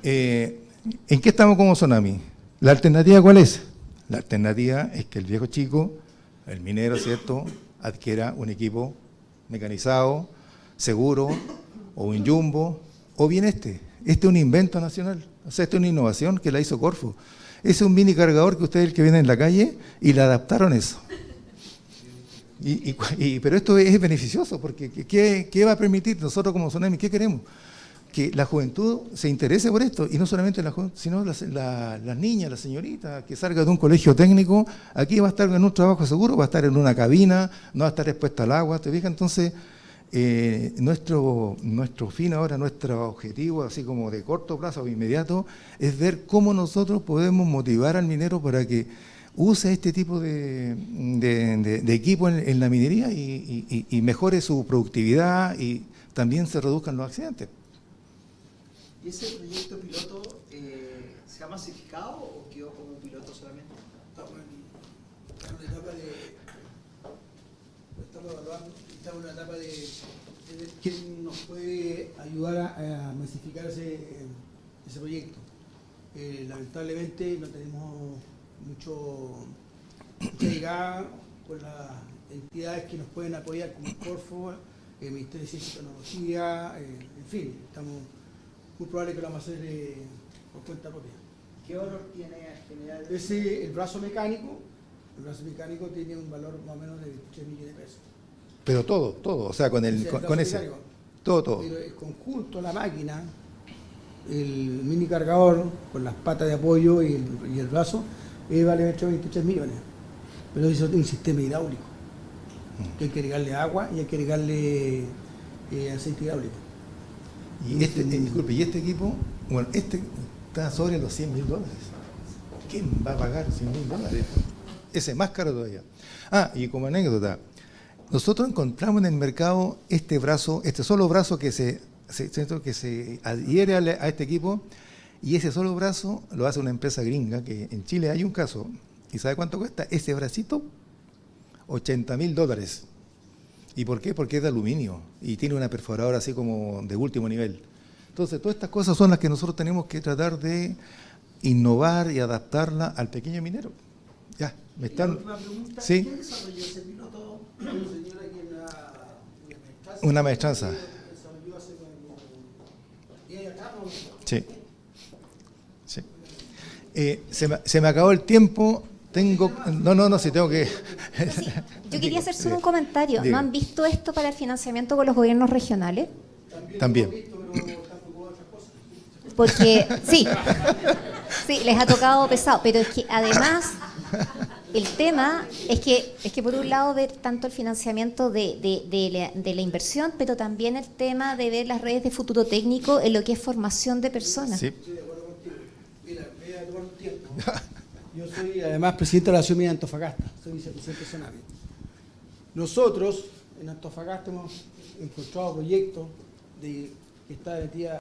¿En qué estamos como Sonami? ¿La alternativa cuál es? La alternativa es que el viejo chico, el minero, ¿cierto?, adquiera un equipo mecanizado, seguro, o un jumbo, o bien este es un invento nacional, o sea, esta es una innovación que la hizo Corfo. Es un mini cargador que ustedes, el que viene en la calle, y le adaptaron eso. Pero esto es beneficioso, porque ¿qué va a permitir nosotros como Sonami? ¿Qué queremos? Que la juventud se interese por esto, y no solamente la juventud, sino las niñas, las señoritas, que salga de un colegio técnico, aquí va a estar en un trabajo seguro, va a estar en una cabina, no va a estar expuesta al agua, ¿te fijas? Entonces, nuestro fin ahora, nuestro objetivo, así como de corto plazo o inmediato, es ver cómo nosotros podemos motivar al minero para que use este tipo de equipo en la minería y mejore su productividad, y también se reduzcan los accidentes.
¿Y ese proyecto piloto se ha masificado o quedó como piloto solamente?
Estamos en una etapa de ver quién nos puede ayudar a masificar ese proyecto. Lamentablemente no tenemos mucha llegada con las entidades que nos pueden apoyar, como el Corfo, el Ministerio de Ciencia y Tecnología, en fin, estamos muy probable que lo vamos a hacer por cuenta propia.
¿Qué valor tiene general?
El brazo mecánico tiene un valor más o menos de 3 millones de pesos.
Pero todo, o sea, con ese, mecánico, todo.
Pero el conjunto, la máquina, el mini cargador con las patas de apoyo y el brazo, vale 23 millones. Pero eso es un sistema hidráulico, que hay que agregarle agua y hay que agregarle aceite hidráulico.
Y disculpe, y este equipo, bueno, este está sobre los $100.000. ¿Quién va a pagar $100.000? Ese es más caro todavía. Y como anécdota, nosotros encontramos en el mercado este solo brazo que se adhiere a este equipo, y ese solo brazo lo hace una empresa gringa, que en Chile hay un caso, ¿y sabe cuánto cuesta ese bracito? $80.000. ¿Y por qué? Porque es de aluminio y tiene una perforadora así como de último nivel. Entonces, todas estas cosas son las que nosotros tenemos que tratar de innovar y adaptarla al pequeño minero. Ya, me están...
La última pregunta,
¿sí?
¿Quién desarrolló ese piloto?
Una señora que
Una maestranza.
desarrolló hace como 10 años atrás,
Sí. Se me acabó el tiempo. No, sí tengo que...
Yo quería hacer solo un comentario.
Diga.
¿No han visto esto para el financiamiento con los gobiernos regionales?
También.
Porque, sí, les ha tocado pesado, pero es que además el tema es que por un lado ver tanto el financiamiento de la inversión, pero también el tema de ver las redes de futuro técnico en lo que es formación de personas.
Sí.
Estoy de acuerdo contigo. Mira, me voy a tomar un tiempo. Yo soy además presidente de la Ciudad de Antofagasta, soy vicepresidente de Sonami. Nosotros en Antofagasta hemos encontrado proyectos que está metida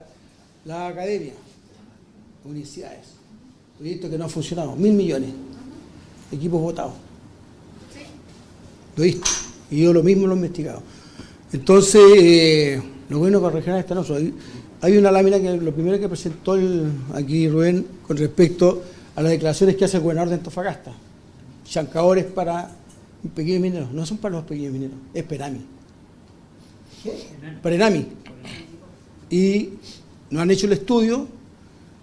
la academia. universidades. Proyectos que no han funcionado, 1.000 millones. Equipos votados. Lo he visto. Y yo lo mismo lo he investigado. Entonces, lo bueno para regional está nosotros. Hay una lámina que lo primero que presentó aquí Rubén con respecto a las declaraciones que hace el gobernador de Antofagasta. Chancadores para pequeños mineros. No son para los pequeños mineros, es Perami. Para Enami. Y no han hecho el estudio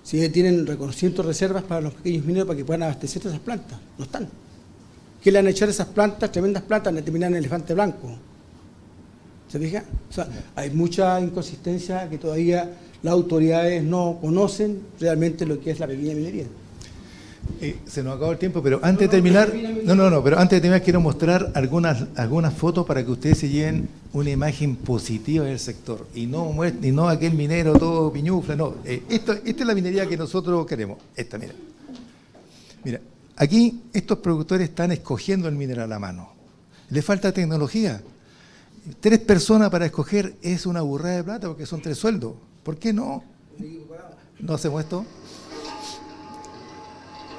si tienen reconocimiento de reservas para los pequeños mineros para que puedan abastecer esas plantas. No están. ¿Qué le han hecho a esas plantas, tremendas plantas, de terminar en elefante blanco? ¿Se fija? O sea, hay mucha inconsistencia que todavía las autoridades no conocen realmente lo que es la pequeña minería.
Se nos acabó el tiempo, pero antes de terminar, pero antes de terminar quiero mostrar algunas fotos para que ustedes se lleven una imagen positiva del sector y no aquel minero todo piñufla, no. Esta es la minería que nosotros queremos. Esta, mira, aquí estos productores están escogiendo el mineral a la mano. Le falta tecnología. 3 personas para escoger es una burrada de plata porque son 3 sueldos. ¿Por qué no hacemos esto?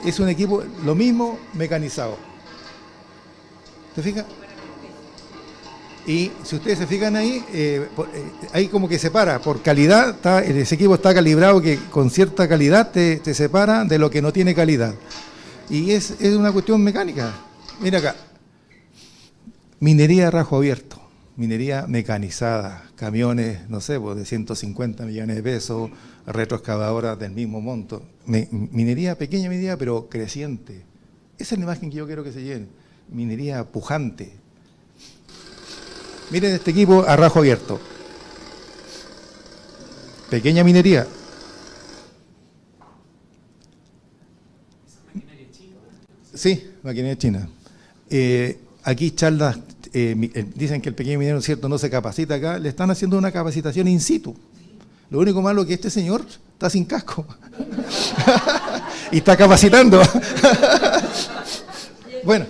Es un equipo, lo mismo, mecanizado. ¿Te fijas? Y si ustedes se fijan ahí, ahí como que separa, por calidad, ese equipo está calibrado que con cierta calidad te separa de lo que no tiene calidad. Y es una cuestión mecánica. Mira acá, minería a rajo abierto, minería mecanizada, camiones, no sé, pues de 150 millones de pesos, retroexcavadoras del mismo monto. Minería, pequeña minería, pero creciente. Esa es la imagen que yo quiero que se lleven. Minería pujante. Miren este equipo a rajo abierto. Pequeña minería. Sí, maquinaria china. Aquí charlas, dicen que el pequeño minero, ¿cierto?, no se capacita acá. Le están haciendo una capacitación in situ. Lo único malo es que este señor está sin casco y está capacitando. Bueno,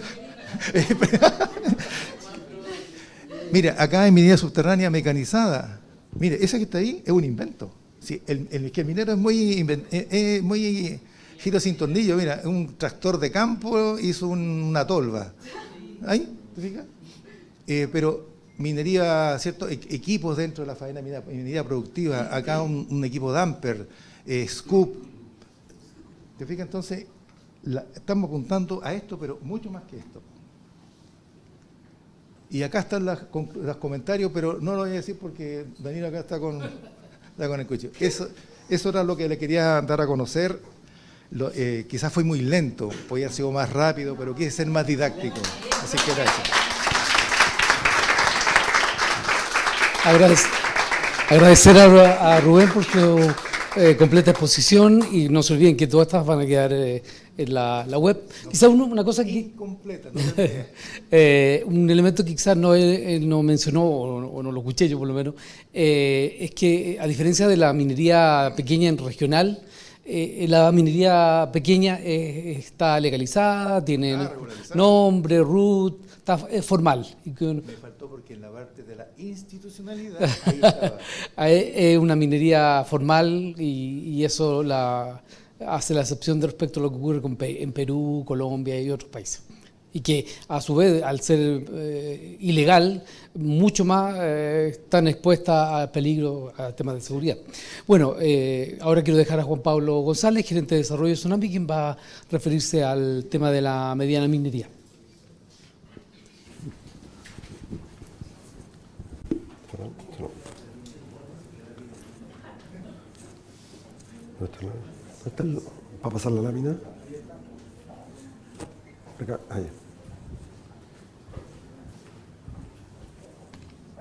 mira, acá en minería subterránea mecanizada, mire, esa que está ahí es un invento. Sí, el minero es muy giro sin tornillo. Mira, un tractor de campo hizo una tolva. ¿Ahí? ¿Te fijas? Pero minería, ¿cierto? Equipos dentro de la faena minería productiva. Acá un equipo damper, scoop. ¿Te fijas? Entonces, estamos apuntando a esto, pero mucho más que esto. Y acá están los comentarios, pero no lo voy a decir porque Danilo acá está con el cuchillo. Eso era lo que le quería dar a conocer. Quizás fue muy lento, podía haber sido más rápido, pero quise ser más didáctico. Así que gracias.
Agradecer a Rubén por su completa exposición y no se olviden que todas estas van a quedar en la web. Quizás una cosa que...
Incompleta, no
un elemento que quizás no mencionó, o no lo escuché yo por lo menos, es que a diferencia de la minería pequeña en regional, la minería pequeña está legalizada, tiene nombre, RUT, es formal.
Me faltó porque en la parte de la institucionalidad ahí estaba.
Es una minería formal y eso hace la excepción de respecto a lo que ocurre en Perú, Colombia y otros países. Y que a su vez, al ser ilegal, mucho más están expuestas al peligro, a temas de seguridad. Bueno, ahora quiero dejar a Juan Pablo González, gerente de desarrollo de Tsunami, quien va a referirse al tema de la mediana minería.
¿Para pasar la lámina? Acá, ahí.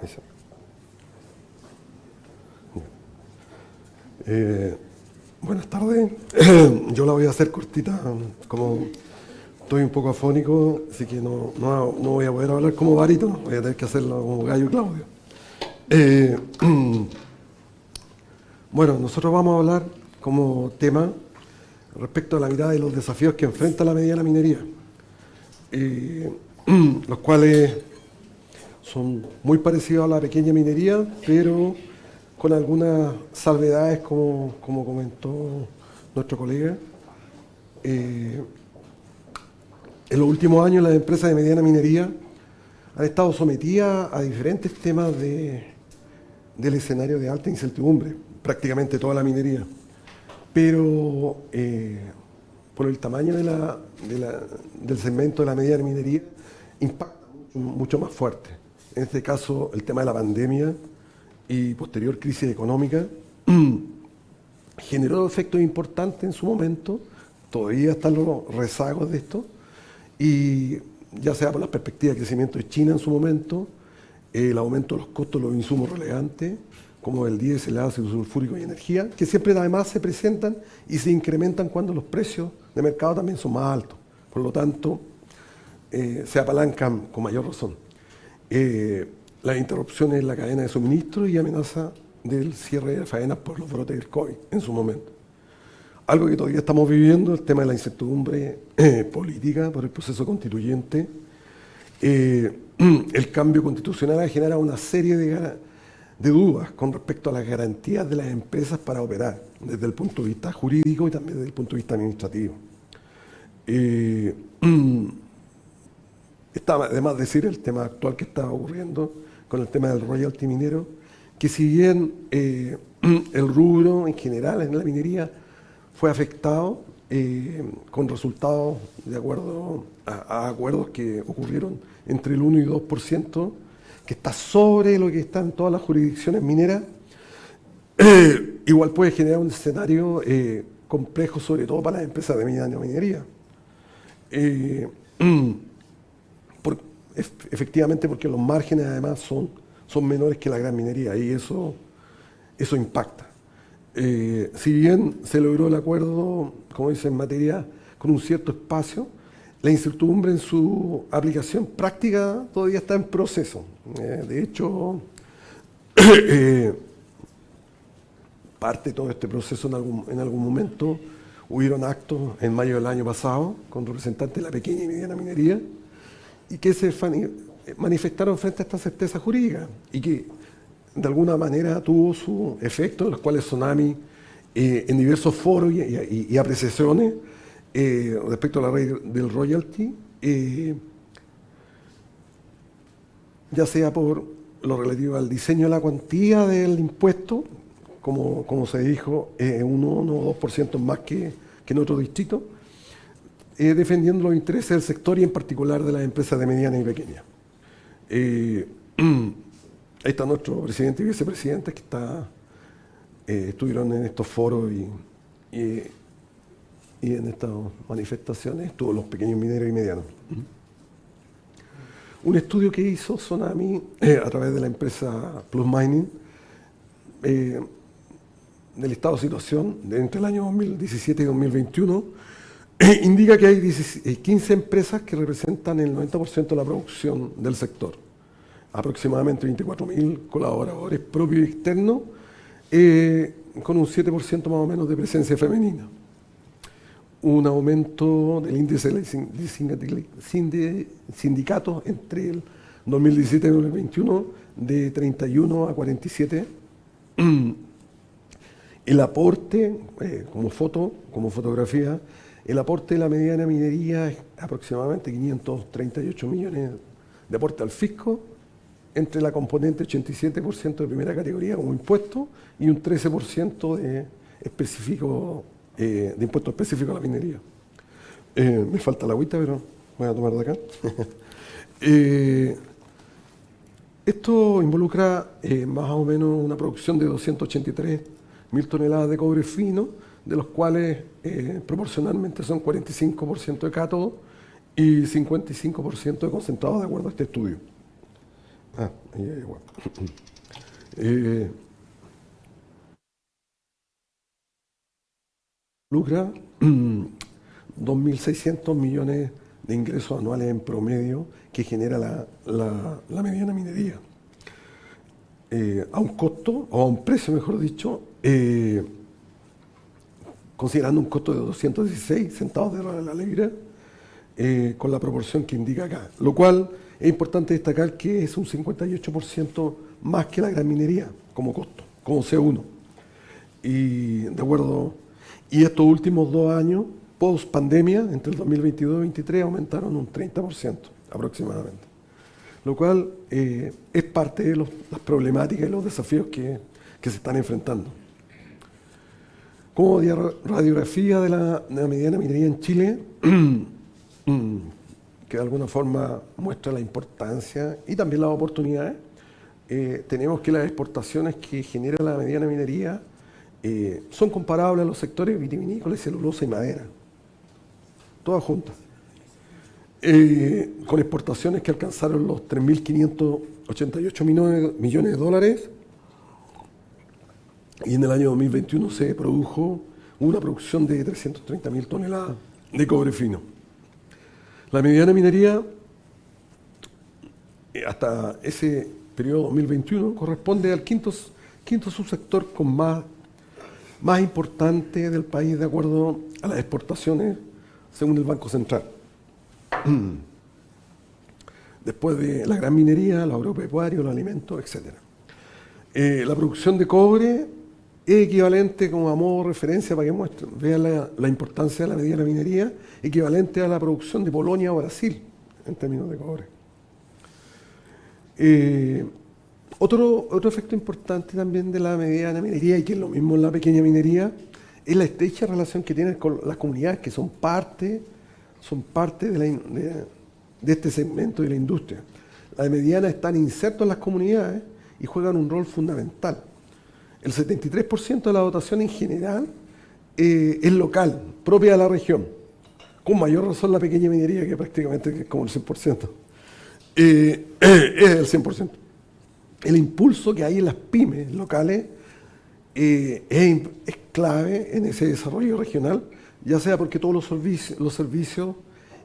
Eso. Buenas tardes. Yo la voy a hacer cortita, como estoy un poco afónico, así que no voy a poder hablar como barítono, voy a tener que hacerlo como Gallo Claudio. Bueno, nosotros vamos a hablar como tema respecto a la mirada de los desafíos que enfrenta la mediana minería, los cuales son muy parecidos a la pequeña minería, pero con algunas salvedades, como comentó nuestro colega, en los últimos años las empresas de mediana minería han estado sometidas a diferentes temas del escenario de alta incertidumbre, prácticamente toda la minería. Pero por el tamaño del segmento de la mediana minería, impacta mucho más fuerte. En este caso, el tema de la pandemia y posterior crisis económica generó efectos importantes en su momento, todavía están los rezagos de esto, y ya sea por la perspectiva de crecimiento de China en su momento, el aumento de los costos de los insumos relevantes, como el diésel, el ácido sulfúrico y energía, que siempre además se presentan y se incrementan cuando los precios de mercado también son más altos. Por lo tanto, se apalancan con mayor razón. Las interrupciones en la cadena de suministro y amenaza del cierre de faenas por los brotes del COVID en su momento. Algo que todavía estamos viviendo, el tema de la incertidumbre política por el proceso constituyente. El cambio constitucional ha generado una serie de dudas con respecto a las garantías de las empresas para operar, desde el punto de vista jurídico y también desde el punto de vista administrativo. Está además decir el tema actual que está ocurriendo con el tema del royalty minero, que si bien el rubro en general en la minería fue afectado con resultados de acuerdo a acuerdos que ocurrieron entre el 1 y 2%, que está sobre lo que está en todas las jurisdicciones mineras, igual puede generar un escenario complejo, sobre todo para las empresas de mediana minería. Efectivamente, porque los márgenes además son menores que la gran minería, y eso impacta. Si bien se logró el acuerdo, como dice en materia, con un cierto espacio, la incertidumbre en su aplicación práctica todavía está en proceso. De hecho, parte de todo este proceso en algún momento hubieron actos en mayo del año pasado con representantes de la pequeña y mediana minería y que se manifestaron frente a esta certeza jurídica y que de alguna manera tuvo su efecto, en los cuales Sonami en diversos foros y apreciaciones respecto a la ley del royalty, ya sea por lo relativo al diseño de la cuantía del impuesto, como se dijo, 1 o 2% más que en otro distrito, defendiendo los intereses del sector y en particular de las empresas de mediana y pequeña. Ahí está nuestro presidente y vicepresidente que estuvieron en estos foros y en estas manifestaciones, todos los pequeños mineros y medianos. Un estudio que hizo Sonami a través de la empresa Plus Mining del estado de situación entre el año 2017 y 2021 indica que hay 15 empresas que representan el 90% de la producción del sector, aproximadamente 24.000 colaboradores propios y externos, con un 7% más o menos de presencia femenina. Un aumento del índice de sindicatos entre el 2017 y el 2021 de 31 a 47. El aporte, como fotografía, el aporte de la mediana minería es aproximadamente 538 millones de aporte al fisco, entre la componente 87% de primera categoría como impuesto y un 13% de impuesto específico a la minería. Me falta la agüita, pero voy a tomar de acá. Esto involucra más o menos una producción de 283.000 toneladas de cobre fino, de los cuales proporcionalmente son 45% de cátodo y 55% de concentrado, de acuerdo a este estudio. Ahí hay agua. Lucra 2.600 millones de ingresos anuales en promedio que genera la mediana minería. A un costo, o a un precio mejor dicho, considerando un costo de 216 centavos de dólar a la libra, con la proporción que indica acá. Lo cual es importante destacar que es un 58% más que la gran minería como costo, como C1. Y de acuerdo. Y estos últimos 2 años, post pandemia, entre el 2022 y 2023, aumentaron un 30% aproximadamente. Lo cual es parte de las problemáticas y los desafíos que se están enfrentando. Como radiografía de la mediana minería en Chile, que de alguna forma muestra la importancia y también las oportunidades, tenemos que las exportaciones que genera la mediana minería son comparables a los sectores vitivinícolas, celulosa y madera, todas juntas. Con exportaciones que alcanzaron los 3.588 millones de dólares, y en el año 2021 se produjo una producción de 330.000 toneladas de cobre fino. La mediana minería, hasta ese periodo 2021, corresponde al quinto subsector con más importante del país de acuerdo a las exportaciones según el Banco Central. Después de la gran minería, el agropecuario, los alimentos, etc. La producción de cobre es equivalente, como a modo de referencia para que vean la importancia de la mediana minería, equivalente a la producción de Polonia o Brasil en términos de cobre. Otro efecto importante también de la mediana minería, y que es lo mismo en la pequeña minería, es la estrecha relación que tienen con las comunidades que son parte de este segmento de la industria. Las medianas están insertos en las comunidades y juegan un rol fundamental. El 73% de la dotación en general es local, propia de la región. Con mayor razón la pequeña minería, que prácticamente es como el 100%. Es el 100%. El impulso que hay en las pymes locales es clave en ese desarrollo regional, ya sea porque todos los servicios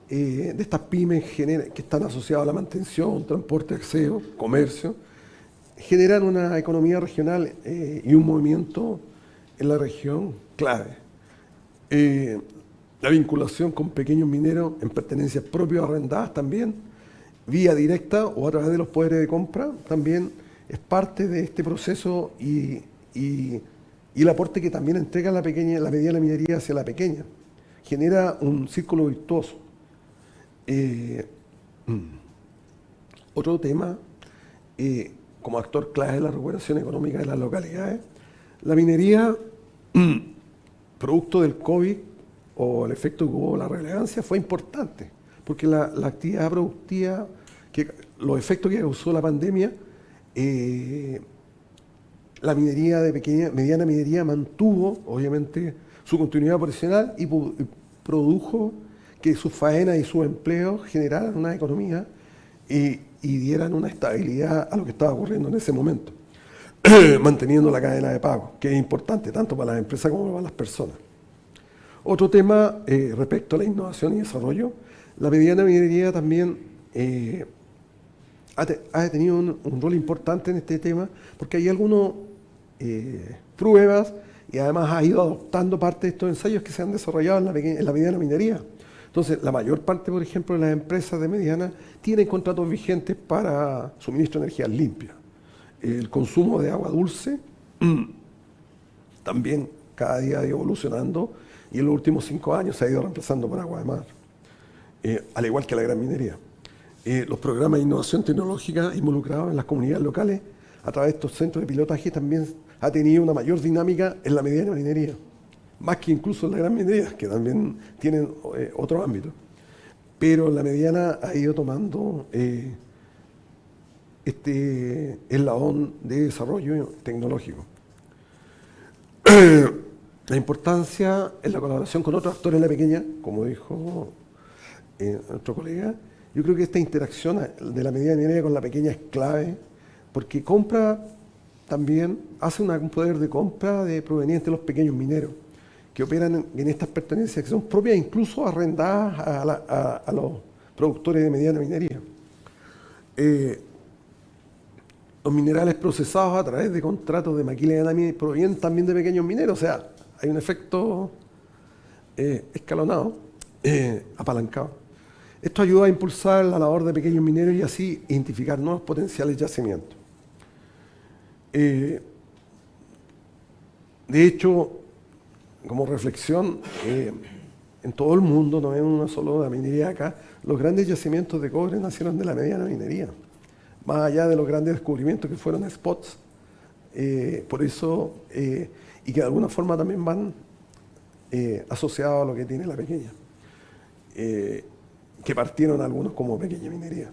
de estas pymes que están asociados a la mantención, transporte, acceso, comercio, generan una economía regional y un movimiento en la región clave. La vinculación con pequeños mineros en pertenencias propias arrendadas también, vía directa o a través de los poderes de compra, también es parte de este proceso y el aporte que también entrega la mediana minería hacia la pequeña. Genera un círculo virtuoso. Otro tema, como actor clave de la recuperación económica de las localidades, la minería, producto del COVID o el efecto que hubo la relevancia, fue importante, porque la actividad productiva, los efectos que causó la pandemia, la minería mediana minería mantuvo, obviamente, su continuidad operacional y produjo que sus faenas y sus empleos generaran una economía y dieran una estabilidad a lo que estaba ocurriendo en ese momento, manteniendo la cadena de pago, que es importante tanto para las empresas como para las personas. Otro tema respecto a la innovación y desarrollo, la mediana minería también ha tenido un rol importante en este tema, porque hay algunas pruebas y además ha ido adoptando parte de estos ensayos que se han desarrollado en la mediana minería. Entonces, la mayor parte, por ejemplo, de las empresas de mediana tienen contratos vigentes para suministro de energías limpias. El consumo de agua dulce también cada día ha ido evolucionando y en los últimos 5 años se ha ido reemplazando por agua de mar, al igual que la gran minería. Los programas de innovación tecnológica involucrados en las comunidades locales a través de estos centros de pilotaje también ha tenido una mayor dinámica en la mediana minería, más que incluso en la gran minería, que también tienen otro ámbito. Pero la mediana ha ido tomando este eslabón de desarrollo tecnológico. La importancia en la colaboración con otros actores en la pequeña, como dijo nuestro colega, yo creo que esta interacción de la mediana minería con la pequeña es clave, porque compra también, hace un poder de compra proveniente de los pequeños mineros, que operan en estas pertenencias, que son propias incluso arrendadas a los productores de mediana minería. Los minerales procesados a través de contratos de maquila y análisis provienen también de pequeños mineros, o sea, hay un efecto escalonado, apalancado. Esto ayuda a impulsar la labor de pequeños mineros y así identificar nuevos potenciales yacimientos. De hecho, como reflexión, en todo el mundo, no es una solo la minería acá, los grandes yacimientos de cobre nacieron de la mediana minería, más allá de los grandes descubrimientos que fueron spots. Por eso, y que de alguna forma también van asociados a lo que tiene la pequeña, que partieron algunos como pequeña minería.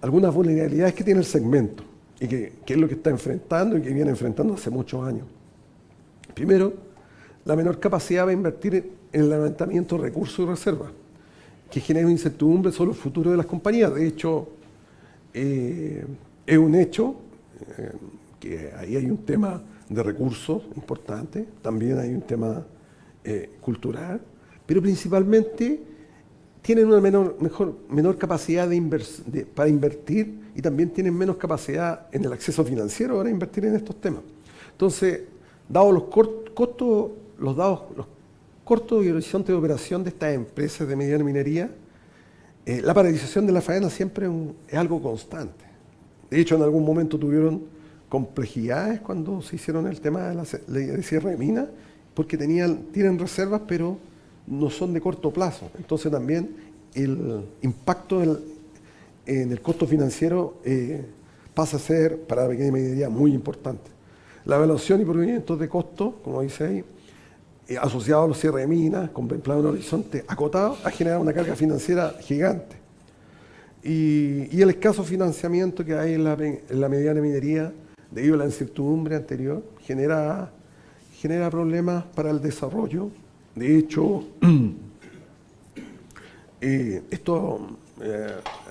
Algunas vulnerabilidades que tiene el segmento y que es lo que está enfrentando y que viene enfrentando hace muchos años. Primero, la menor capacidad de invertir en el levantamiento de recursos y reservas, que genera incertidumbre sobre el futuro de las compañías. De hecho, es un hecho que ahí hay un tema de recursos importante, también hay un tema cultural, pero principalmente tienen una menor capacidad para invertir y también tienen menos capacidad en el acceso financiero para invertir en estos temas. Entonces, dados los costos y horizontes de operación de estas empresas de mediana minería, la paralización de la faena siempre es algo constante. De hecho, en algún momento tuvieron complejidades cuando se hicieron el tema de la ley de cierre de minas, porque tienen reservas, pero no son de corto plazo. Entonces también el impacto en el costo financiero pasa a ser para la pequeña minería muy importante. La evaluación y provenientes de costos, como dice ahí, asociado a los cierres de minas, contemplado en un horizonte acotado, ha generado una carga financiera gigante. Y el escaso financiamiento que hay en la mediana minería, debido a la incertidumbre anterior, genera problemas para el desarrollo. De hecho,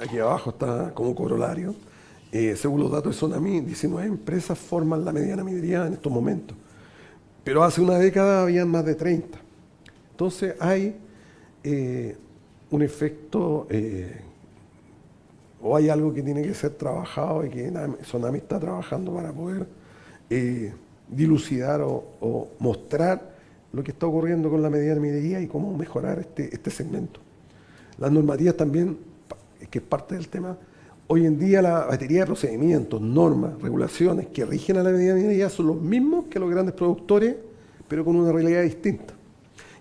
aquí abajo está como corolario. Según los datos de Sonami, 19 empresas forman la mediana minería en estos momentos. Pero hace una década habían más de 30. Entonces hay un efecto, o hay algo que tiene que ser trabajado y que Sonami está trabajando para poder dilucidar o mostrar lo que está ocurriendo con la mediana minería y cómo mejorar este segmento. Las normativas también, que es parte del tema, hoy en día la batería de procedimientos, normas, regulaciones que rigen a la mediana minería son los mismos que los grandes productores, pero con una realidad distinta.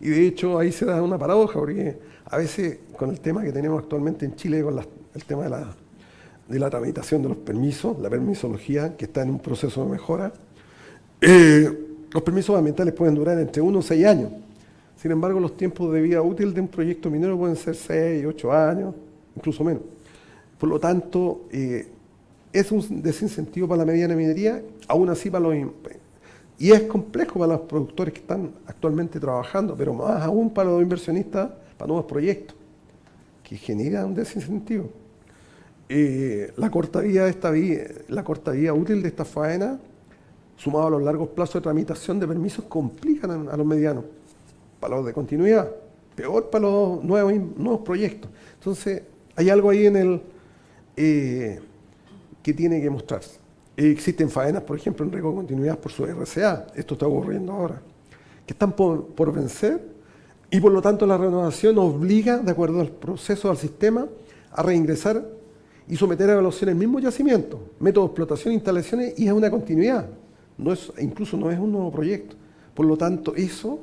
Y de hecho ahí se da una paradoja, porque a veces con el tema que tenemos actualmente en Chile, con el tema de la tramitación de los permisos, la permisología, que está en un proceso de mejora, los permisos ambientales pueden durar entre 1 y 6 años. Sin embargo, los tiempos de vida útil de un proyecto minero pueden ser 6, 8 años, incluso menos. Por lo tanto, es un desincentivo para la mediana minería, aún así y es complejo para los productores que están actualmente trabajando, pero más aún para los inversionistas, para nuevos proyectos, que genera un desincentivo. La corta vida útil de esta faena, sumado a los largos plazos de tramitación de permisos, complican a los medianos, para los de continuidad, peor para los nuevos proyectos. Entonces, hay algo ahí que tiene que mostrarse. Existen faenas, por ejemplo, en riesgo de continuidad por su RCA, esto está ocurriendo ahora, que están por vencer y por lo tanto la renovación obliga, de acuerdo al proceso, al sistema, a reingresar y someter a evaluación el mismo yacimiento, método de explotación, instalaciones, y es una continuidad, incluso no es un nuevo proyecto. Por lo tanto, eso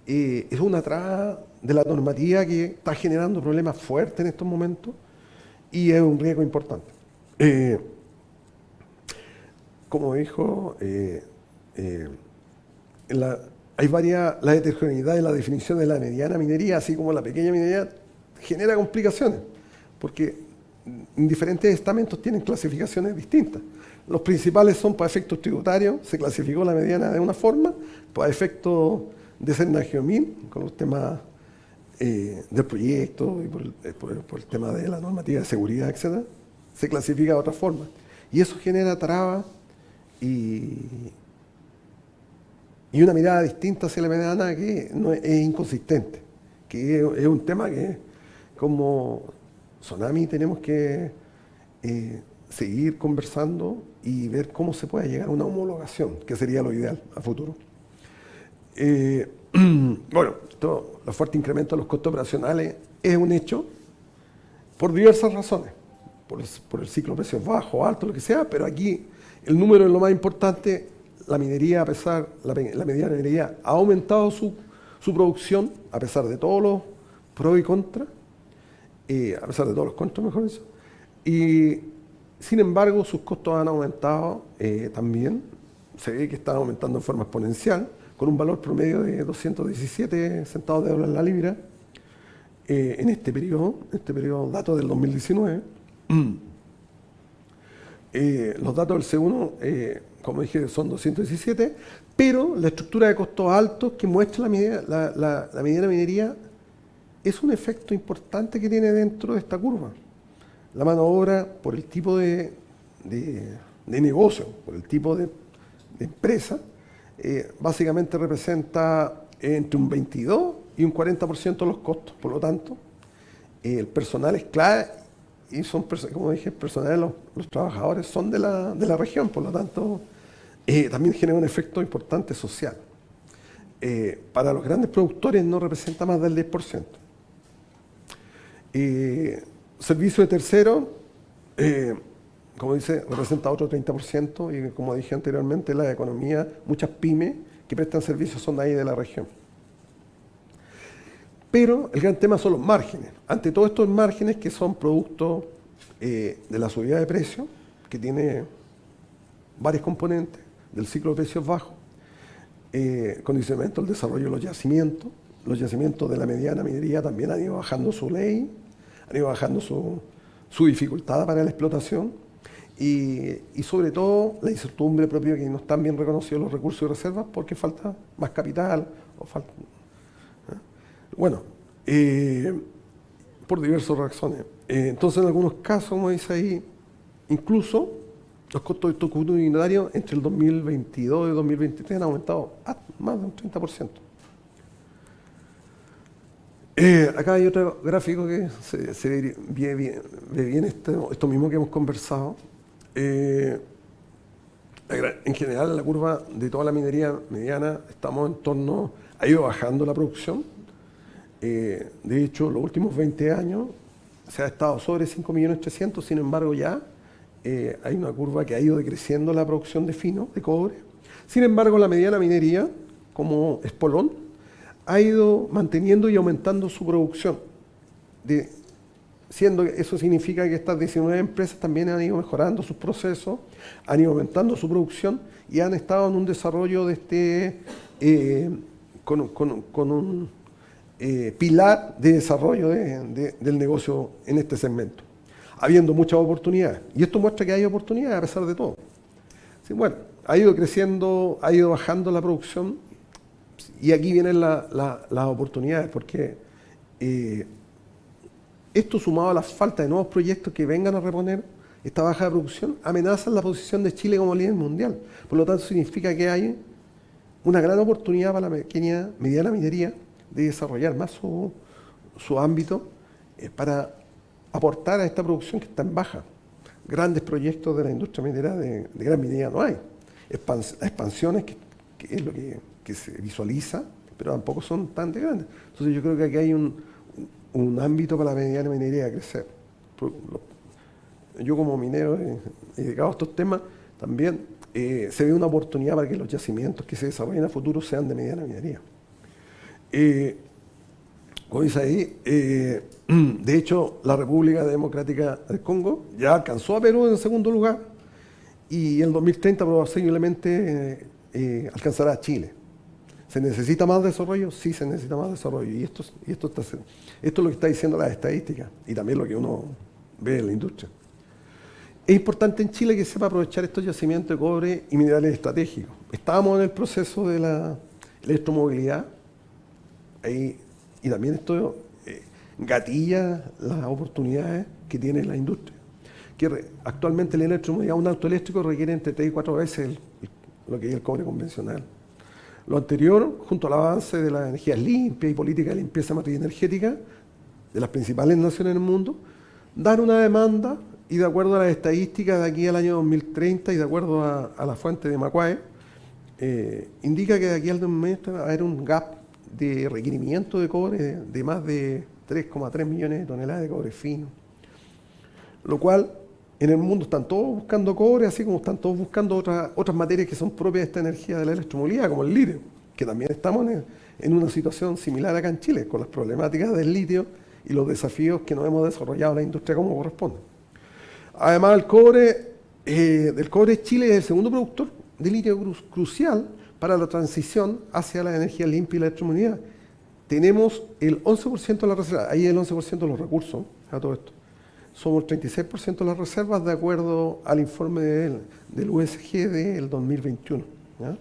es una traba de la normativa que está generando problemas fuertes en estos momentos y es un riesgo importante. Como dijo, la heterogeneidad de la definición de la mediana minería, así como la pequeña minería, genera complicaciones, porque en diferentes estamentos tienen clasificaciones distintas. Los principales son para efectos tributarios, se clasificó la mediana de una forma, para efectos de Senagiomín, con los temas del proyecto y por el tema de la normativa de seguridad, etc., se clasifica de otra forma. Y eso genera trabas y una mirada distinta hacia la mediana que es inconsistente, que es un tema que como Sonami tenemos que seguir conversando y ver cómo se puede llegar a una homologación, que sería lo ideal a futuro. Bueno, el fuerte incremento de los costos operacionales es un hecho por diversas razones, por el ciclo de precios bajo, alto, lo que sea, pero aquí el número es lo más importante. la minería, la mediana minería ha aumentado su producción, a pesar de todos los pros y contras, a pesar de todos los contras, mejor dicho, y sin embargo sus costos han aumentado también, se ve que están aumentando en forma exponencial, con un valor promedio de 217 centavos de dólar la libra en este periodo, datos del 2019. Los datos del C1, como dije, son 217, pero la estructura de costos altos que muestra la mediana minería es un efecto importante que tiene dentro de esta curva. La mano de obra, por el tipo de negocio, por el tipo de empresa, básicamente representa entre un 22 y un 40% de los costos. Por lo tanto, el personal es clave y son, como dije, el personal, los trabajadores son de la región, por lo tanto, también genera un efecto importante social. Para los grandes productores no representa más del 10%. Servicio de tercero, como dice, representa otro 30%, y como dije anteriormente, la economía, muchas pymes que prestan servicios son de ahí de la región. Pero el gran tema son los márgenes. Ante todos estos márgenes, que son producto de la subida de precios, que tiene varios componentes, del ciclo de precios bajos, condicionamiento al desarrollo de los yacimientos de la mediana minería también han ido bajando su ley, han ido bajando su dificultad para la explotación, y sobre todo la incertidumbre propia, que no están bien reconocidos los recursos y reservas porque falta más capital o falta... Bueno, por diversas razones. Entonces, en algunos casos, como dice ahí, incluso los costos de estos unitarios entre el 2022 y el 2023 han aumentado a más de un 30%. Acá hay otro gráfico que se ve bien esto mismo que hemos conversado. En general, la curva de toda la minería mediana estamos en torno, ha ido bajando la producción. De hecho, los últimos 20 años se ha estado sobre 5.300.000, sin embargo ya hay una curva que ha ido decreciendo la producción de fino, de cobre. Sin embargo, la mediana minería, como espolón, ha ido manteniendo y aumentando su producción. Eso significa que estas 19 empresas también han ido mejorando sus procesos, han ido aumentando su producción y han estado en un desarrollo de con un pilar de desarrollo del negocio en este segmento, habiendo muchas oportunidades. Y esto muestra que hay oportunidades a pesar de todo. Sí, bueno, ha ido creciendo, ha ido bajando la producción, y aquí vienen las oportunidades, porque esto, sumado a la falta de nuevos proyectos que vengan a reponer esta baja de producción, amenazan la posición de Chile como líder mundial. Por lo tanto, significa que hay una gran oportunidad para la mediana minería de desarrollar más su ámbito para aportar a esta producción que está en baja. Grandes proyectos de la industria minera de gran minería no hay. Expansiones, que es lo que se visualiza, pero tampoco son tan grandes. Entonces yo creo que aquí hay un ámbito para la mediana minería a crecer. Yo, como minero dedicado a estos temas, también se ve una oportunidad para que los yacimientos que se desarrollen a futuro sean de mediana minería. Como dice ahí, de hecho, la República Democrática del Congo ya alcanzó a Perú en segundo lugar, y en 2030 posiblemente alcanzará a Chile. ¿Se necesita más desarrollo? Sí, se necesita más desarrollo. Y esto es lo que está diciendo las estadísticas, y también lo que uno ve en la industria. Es importante en Chile que sepa aprovechar estos yacimientos de cobre y minerales estratégicos. Estábamos en el proceso de la electromovilidad, y también esto gatilla las oportunidades que tiene la industria. Que actualmente la electromovilidad, un auto eléctrico requiere entre 3 y 4 veces lo que es el cobre convencional. Lo anterior, junto al avance de las energías limpias y política de limpieza matriz energética de las principales naciones del mundo, dan una demanda, y de acuerdo a las estadísticas de aquí al año 2030 y de acuerdo a la fuente de Macquarie, indica que de aquí al 2030 va a haber un gap de requerimiento de cobre de más de 3,3 millones de toneladas de cobre fino, lo cual En el mundo están todos buscando cobre, así como están todos buscando otras materias que son propias de esta energía de la electromovilidad, como el litio, que también estamos en una situación similar acá en Chile, con las problemáticas del litio y los desafíos que no hemos desarrollado la industria como corresponde. Además, del cobre, Chile es el segundo productor de litio crucial para la transición hacia la energía limpia y la electromovilidad. Tenemos el 11% de la reserva, ahí el 11% de los recursos a todo esto. Somos el 36% de las reservas de acuerdo al informe del USG del 2021. ¿Ya?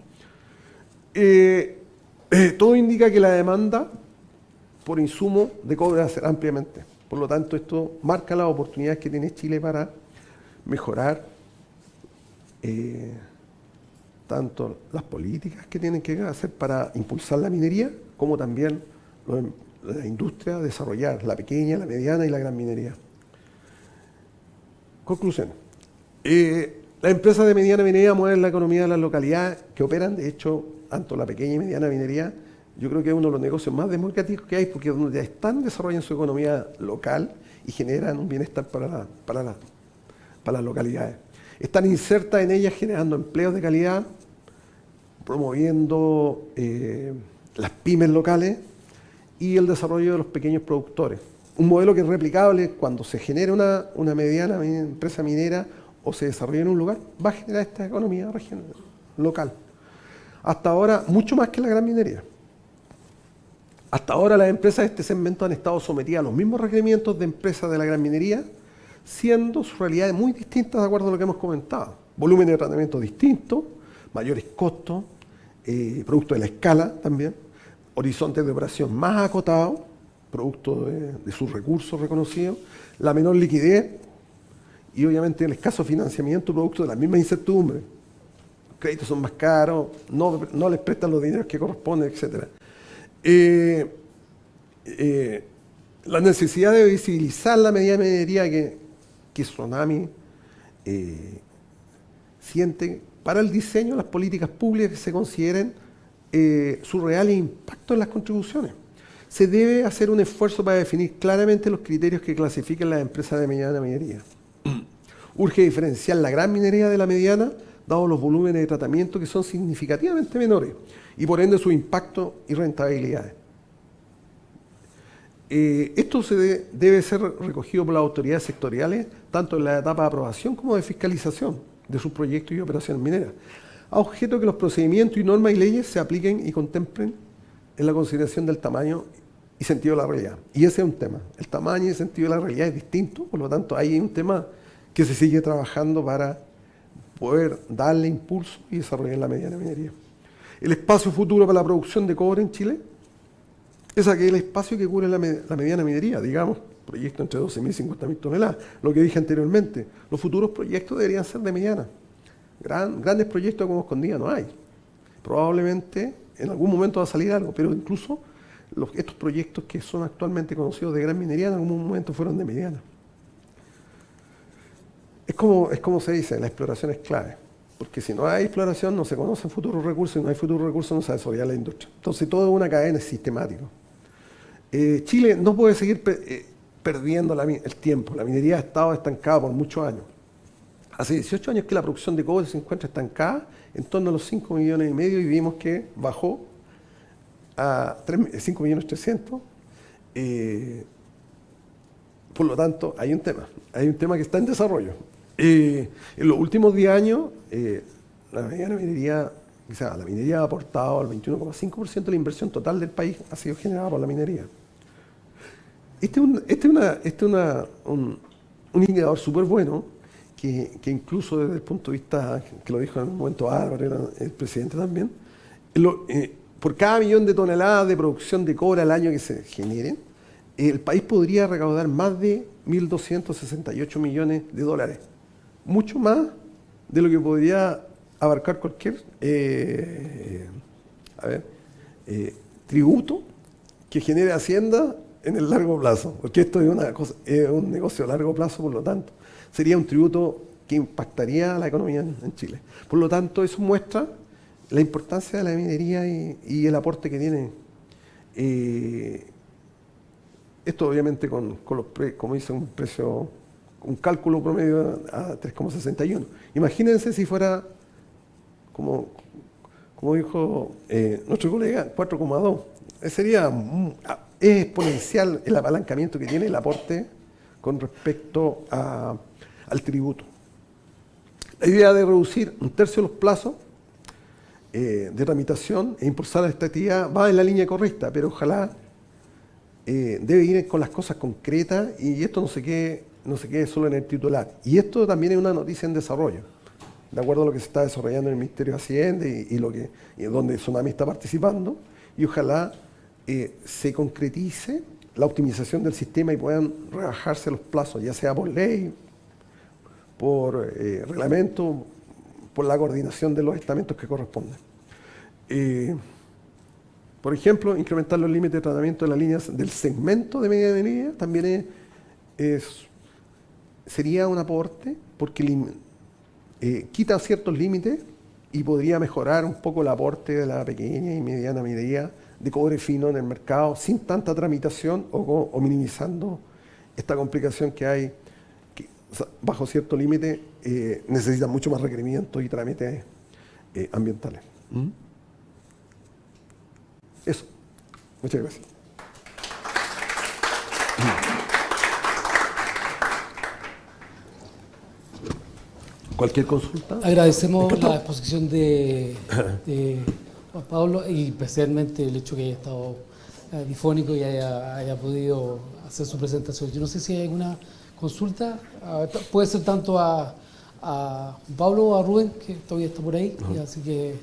Todo indica que la demanda por insumo de cobre va a ser ampliamente. Por lo tanto, esto marca las oportunidades que tiene Chile para mejorar tanto las políticas que tienen que hacer para impulsar la minería, como también la industria, desarrollar la pequeña, la mediana y la gran minería. Conclusión. Las empresas de mediana minería mueven la economía de las localidades que operan. De hecho, tanto la pequeña y mediana minería, yo creo que es uno de los negocios más democráticos que hay, porque es donde ya están desarrollando su economía local y generan un bienestar para las localidades. Están insertas en ellas generando empleos de calidad, promoviendo las pymes locales y el desarrollo de los pequeños productores. Un modelo que es replicable cuando se genera una mediana empresa minera o se desarrolla en un lugar, va a generar esta economía regional, local. Hasta ahora, mucho más que la gran minería. Hasta ahora las empresas de este segmento han estado sometidas a los mismos requerimientos de empresas de la gran minería, siendo sus realidades muy distintas de acuerdo a lo que hemos comentado. Volumen de tratamiento distinto, mayores costos, producto de la escala también, horizontes de operación más acotados, producto de sus recursos reconocidos, la menor liquidez y obviamente el escaso financiamiento producto de la misma incertidumbre. Los créditos son más caros, no les prestan los dineros que corresponden, etc. La necesidad de visibilizar la medida de minería que Tsunami siente para el diseño de las políticas públicas que se consideren su real impacto en las contribuciones. Se debe hacer un esfuerzo para definir claramente los criterios que clasifiquen las empresas de mediana minería. Urge diferenciar la gran minería de la mediana, dado los volúmenes de tratamiento que son significativamente menores y por ende su impacto y rentabilidades. Esto debe ser recogido por las autoridades sectoriales, tanto en la etapa de aprobación como de fiscalización de sus proyectos y operaciones mineras, a objeto que los procedimientos y normas y leyes se apliquen y contemplen en la consideración del tamaño y sentido de la realidad. Y ese es un tema. El tamaño y el sentido de la realidad es distinto, por lo tanto hay un tema que se sigue trabajando para poder darle impulso y desarrollar la mediana minería. El espacio futuro para la producción de cobre en Chile es aquel espacio que cubre la mediana minería, digamos, proyecto entre 12.000 y 50.000 toneladas. Lo que dije anteriormente, los futuros proyectos deberían ser de mediana. Grandes proyectos como Escondida no hay. Probablemente en algún momento va a salir algo, pero incluso estos proyectos que son actualmente conocidos de gran minería en algún momento fueron de mediana. Es como se dice, la exploración es clave, porque si no hay exploración no se conocen futuros recursos, y no hay futuros recursos no se desarrolla la industria. Entonces todo es una cadena sistemática. Chile no puede seguir perdiendo el tiempo. La minería ha estado estancada por muchos años. Hace 18 años que la producción de cobre se encuentra estancada en torno a los 5,5 millones y vimos que bajó a 5.300.000. Por lo tanto, hay un tema que está en desarrollo. En los últimos 10 años, la minería ha aportado al 21,5% de la inversión total del país ha sido generada por la minería. Este es un indicador súper bueno que incluso desde el punto de vista, que lo dijo en un momento Álvaro, el presidente también, por cada millón de toneladas de producción de cobre al año que se generen, el país podría recaudar más de 1.268 millones de dólares. Mucho más de lo que podría abarcar cualquier tributo que genere Hacienda en el largo plazo, porque esto es un negocio a largo plazo, por lo tanto, sería un tributo que impactaría a la economía en Chile. Por lo tanto, eso muestra la importancia de la minería y el aporte que tiene. Esto obviamente con los como dice, un precio un cálculo promedio a 3,61. Imagínense si fuera, como dijo nuestro colega, 4,2. Sería es exponencial el apalancamiento que tiene el aporte con respecto al tributo. La idea de reducir 1/3 los plazos de tramitación e impulsar la estabilidad va en la línea correcta, pero ojalá debe ir con las cosas concretas y esto no se quede solo en el titular. Y esto también es una noticia en desarrollo, de acuerdo a lo que se está desarrollando en el Ministerio de Hacienda y donde Tsunami está participando, y ojalá se concretice la optimización del sistema y puedan rebajarse los plazos, ya sea por ley, por reglamento, por la coordinación de los estamentos que corresponden. Por ejemplo, incrementar los límites de tratamiento de las líneas del segmento de media minería también sería un aporte, porque quita ciertos límites y podría mejorar un poco el aporte de la pequeña y mediana minería de cobre fino en el mercado sin tanta tramitación o minimizando esta complicación que hay, que bajo cierto límite necesita mucho más requerimientos y trámites ambientales. Eso. Muchas gracias. ¿Cualquier consulta?
Agradecemos la exposición de Juan Pablo y especialmente el hecho que haya estado difónico y haya podido hacer su presentación. Yo no sé si hay alguna consulta, puede ser tanto a Juan Pablo o a Rubén, que todavía está por ahí, y así que...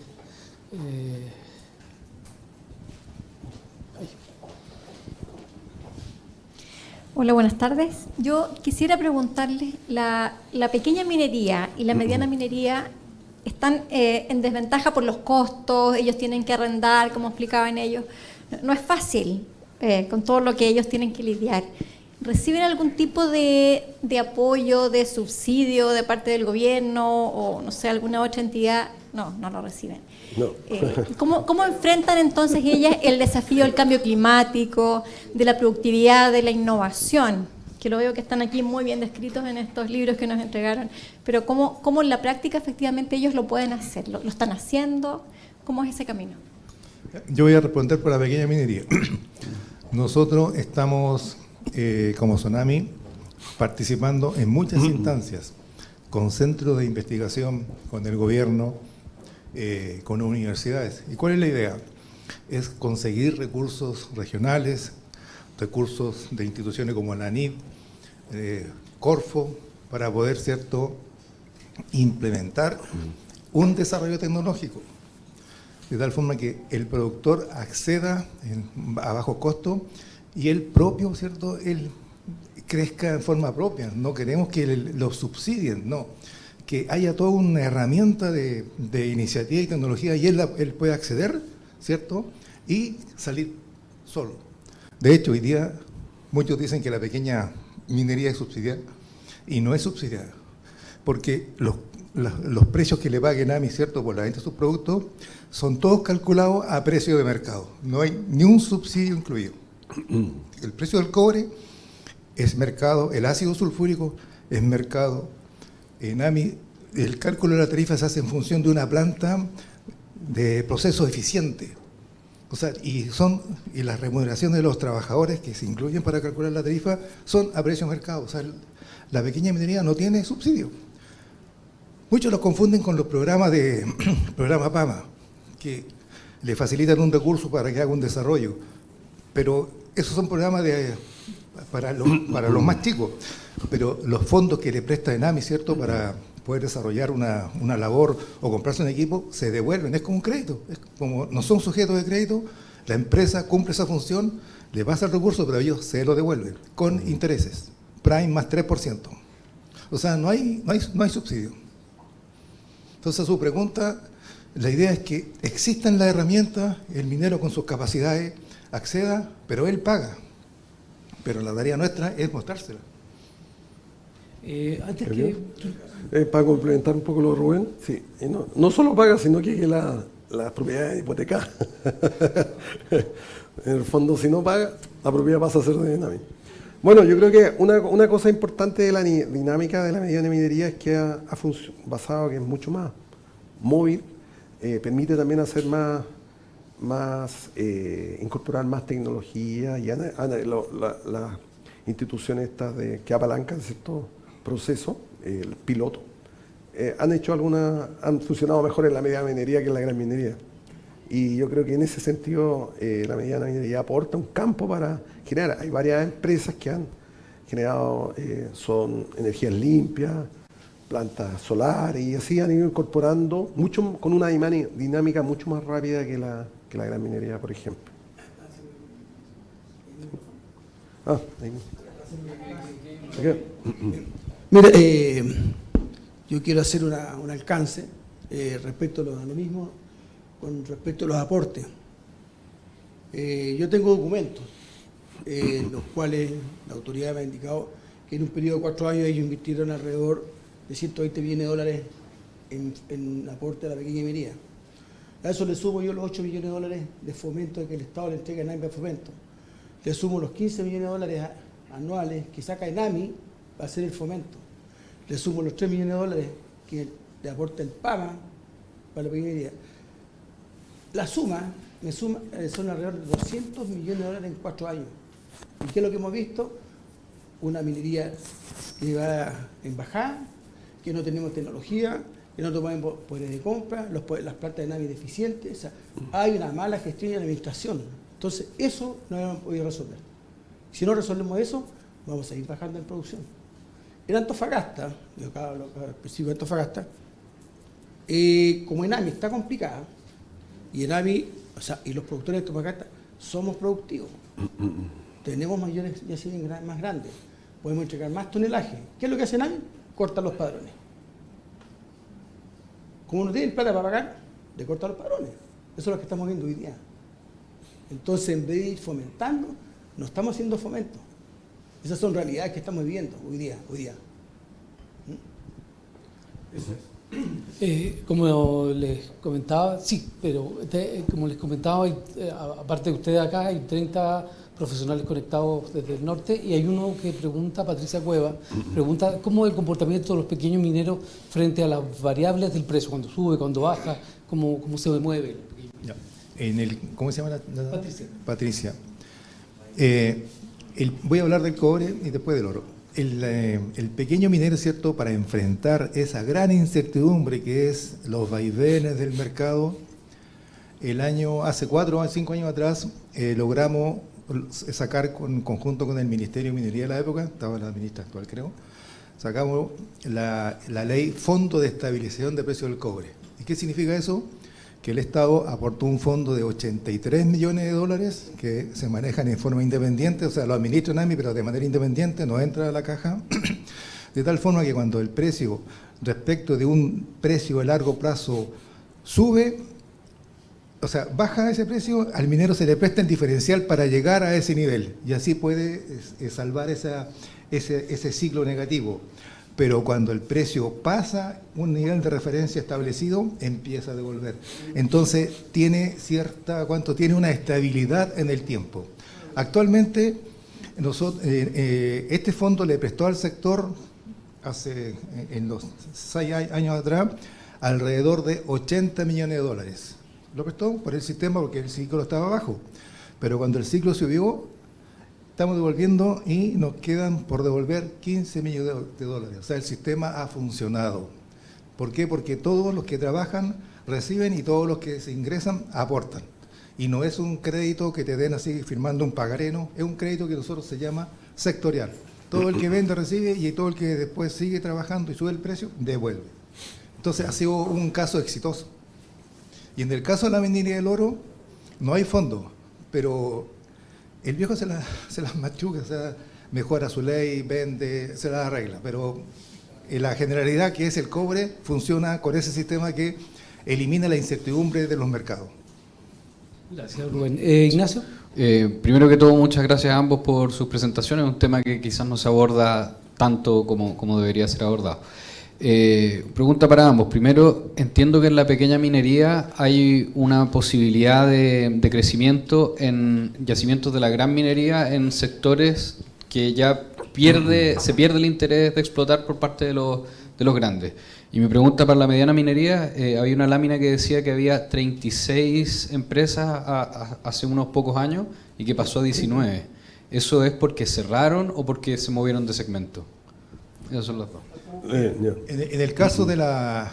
Hola, buenas tardes. Yo quisiera preguntarles, la pequeña minería y la mediana minería están en desventaja por los costos, ellos tienen que arrendar, como explicaban ellos. No es fácil con todo lo que ellos tienen que lidiar. ¿Reciben algún tipo de apoyo, de subsidio de parte del gobierno o, no sé, alguna otra entidad? No lo reciben.
No.
¿Cómo enfrentan entonces ellas el desafío del cambio climático, de la productividad, de la innovación? Que lo veo que están aquí muy bien descritos en estos libros que nos entregaron. Pero ¿cómo en la práctica efectivamente ellos lo pueden hacer? ¿Lo están haciendo? ¿Cómo es ese camino?
Yo voy a responder por la pequeña minería. Nosotros estamos, como Tsunami, participando en muchas instancias, con centros de investigación, con el gobierno, con universidades. ¿Y cuál es la idea? Es conseguir recursos regionales, recursos de instituciones como la ANIP, Corfo, para poder, ¿cierto?, implementar un desarrollo tecnológico, de tal forma que el productor acceda a bajo costo y él propio, ¿cierto?, él crezca en forma propia. No queremos que lo subsidien, no. Que haya toda una herramienta de iniciativa y tecnología y él puede acceder, ¿cierto?, y salir solo. De hecho, hoy día muchos dicen que la pequeña minería es subsidiada y no es subsidiada, porque los precios que le paga ENAMI, ¿cierto?, por la venta de sus productos son todos calculados a precio de mercado, no hay ni un subsidio incluido. El precio del cobre es mercado, el ácido sulfúrico es mercado. ENAMI, el cálculo de la tarifa se hace en función de una planta de proceso eficiente. O sea, y las remuneraciones de los trabajadores que se incluyen para calcular la tarifa son a precio de mercado. O sea, la pequeña minería no tiene subsidio. Muchos los confunden con los programas programa PAMA, que le facilitan un recurso para que haga un desarrollo. Pero esos son programas para los más chicos. Pero los fondos que le presta ENAMI, ¿cierto?, para poder desarrollar una labor o comprarse un equipo, se devuelven, es como un crédito. Es como no son sujetos de crédito, la empresa cumple esa función, le pasa el recurso, pero ellos se lo devuelven con intereses, prime más 3%. O sea, no hay subsidio. Entonces, a su pregunta, la idea es que existan las herramientas, el minero con sus capacidades acceda, pero él paga. Pero la tarea nuestra es mostrársela.
Antes que...
Para complementar un poco lo de Rubén, sí, y no solo paga, sino que las propiedades hipotecadas. En el fondo, si no paga, la propiedad pasa a ser de ENAMI. Bueno, yo creo que una cosa importante de la dinámica de la mediana minería es que basado que es mucho más móvil, permite también hacer incorporar más tecnología y las instituciones estas que apalancan ciertos procesos, el piloto, han funcionado mejor en la mediana minería que en la gran minería. Y yo creo que en ese sentido la mediana minería aporta un campo para generar. Hay varias empresas que han generado, son energías limpias, plantas solares, y así han ido incorporando mucho, con una dinámica mucho más rápida que la gran minería, por ejemplo.
Mira, yo quiero hacer un alcance respecto a lo mismo, con respecto a los aportes. Yo tengo documentos, los cuales la autoridad me ha indicado que en un periodo de 4 años ellos invirtieron alrededor de 120 millones de dólares en aporte a la pequeña minería. A eso le sumo yo los 8 millones de dólares de fomento que el Estado le entrega a ENAMI para fomento. Le sumo los 15 millones de dólares anuales que saca ENAMI para hacer el fomento. Le sumo los 3 millones de dólares que le aporta el PAMA para la pequeña minería. La suma son alrededor de 200 millones de dólares en 4 años. ¿Y qué es lo que hemos visto? Una minería que va en bajada, que no tenemos tecnología, que no tomamos poderes de compra, las plantas de ENAMI deficientes. O sea, hay una mala gestión y administración. Entonces, eso no hemos podido resolver. Si no resolvemos eso, vamos a ir bajando en producción. En Antofagasta, yo acá hablo específico de Antofagasta, como ENAMI está complicada, y ENAMI, y los productores de Antofagasta somos productivos, tenemos mayores yacimientos más grandes, podemos entregar más tonelaje. ¿Qué es lo que hace ENAMI? Corta los padrones. Como no tienen plata para pagar, le cortan los padrones. Eso es lo que estamos viendo hoy día. Entonces, en vez de ir fomentando, no estamos haciendo fomento. Esas son realidades que estamos viviendo hoy día.
Como les comentaba, sí, pero como les comentaba, aparte de ustedes acá, hay 30 profesionales conectados desde el norte, y hay uno que pregunta, Patricia Cueva, pregunta cómo es el comportamiento de los pequeños mineros frente a las variables del precio, cuando sube, cuando baja, cómo se mueve.
¿Cómo se llama la
Patricia.
Patricia. Voy a hablar del cobre y después del oro. El pequeño minero, ¿cierto?, para enfrentar esa gran incertidumbre que es los vaivenes del mercado, hace 4 o 5 años atrás, logramos sacar en conjunto con el Ministerio de Minería de la época, estaba la ministra actual creo, sacamos la ley Fondo de Estabilización de Precios del Cobre. ¿Y qué significa eso? Que el Estado aportó un fondo de 83 millones de dólares que se manejan en forma independiente, o sea, lo administra ENAMI, pero de manera independiente, no entra a la caja, de tal forma que cuando el precio respecto de un precio a largo plazo sube, o sea, baja ese precio, al minero se le presta el diferencial para llegar a ese nivel y así puede salvar ese ciclo negativo. Pero cuando el precio pasa un nivel de referencia establecido, empieza a devolver. Entonces, tiene una estabilidad en el tiempo. Actualmente, este fondo le prestó al sector, en los 6 años atrás, alrededor de 80 millones de dólares. Lo prestó por el sistema porque el ciclo estaba bajo. Pero cuando el ciclo subió, estamos devolviendo y nos quedan por devolver 15 millones de dólares. O sea, el sistema ha funcionado. ¿Por qué? Porque todos los que trabajan reciben y todos los que se ingresan aportan. Y no es un crédito que te den así firmando un pagaré, es un crédito que nosotros se llama sectorial. Todo el que vende recibe y todo el que después sigue trabajando y sube el precio, devuelve. Entonces ha sido un caso exitoso. Y en el caso de la minería del oro, no hay fondo, pero el viejo se las machuca, o sea, mejora su ley, vende, se las arregla, pero la generalidad que es el cobre funciona con ese sistema que elimina la incertidumbre de los mercados.
Gracias, Rubén. Ignacio.
Primero que todo, muchas gracias a ambos por sus presentaciones, un tema que quizás no se aborda tanto como debería ser abordado. Pregunta para ambos. Primero, entiendo que en la pequeña minería hay una posibilidad de crecimiento en yacimientos de la gran minería en sectores que ya se pierde el interés de explotar por parte de los grandes. Y mi pregunta para la mediana minería, había una lámina que decía que había 36 empresas hace unos pocos años y que pasó a 19. ¿Eso es porque cerraron o porque se movieron de segmento? Esas son las dos.
En el caso de la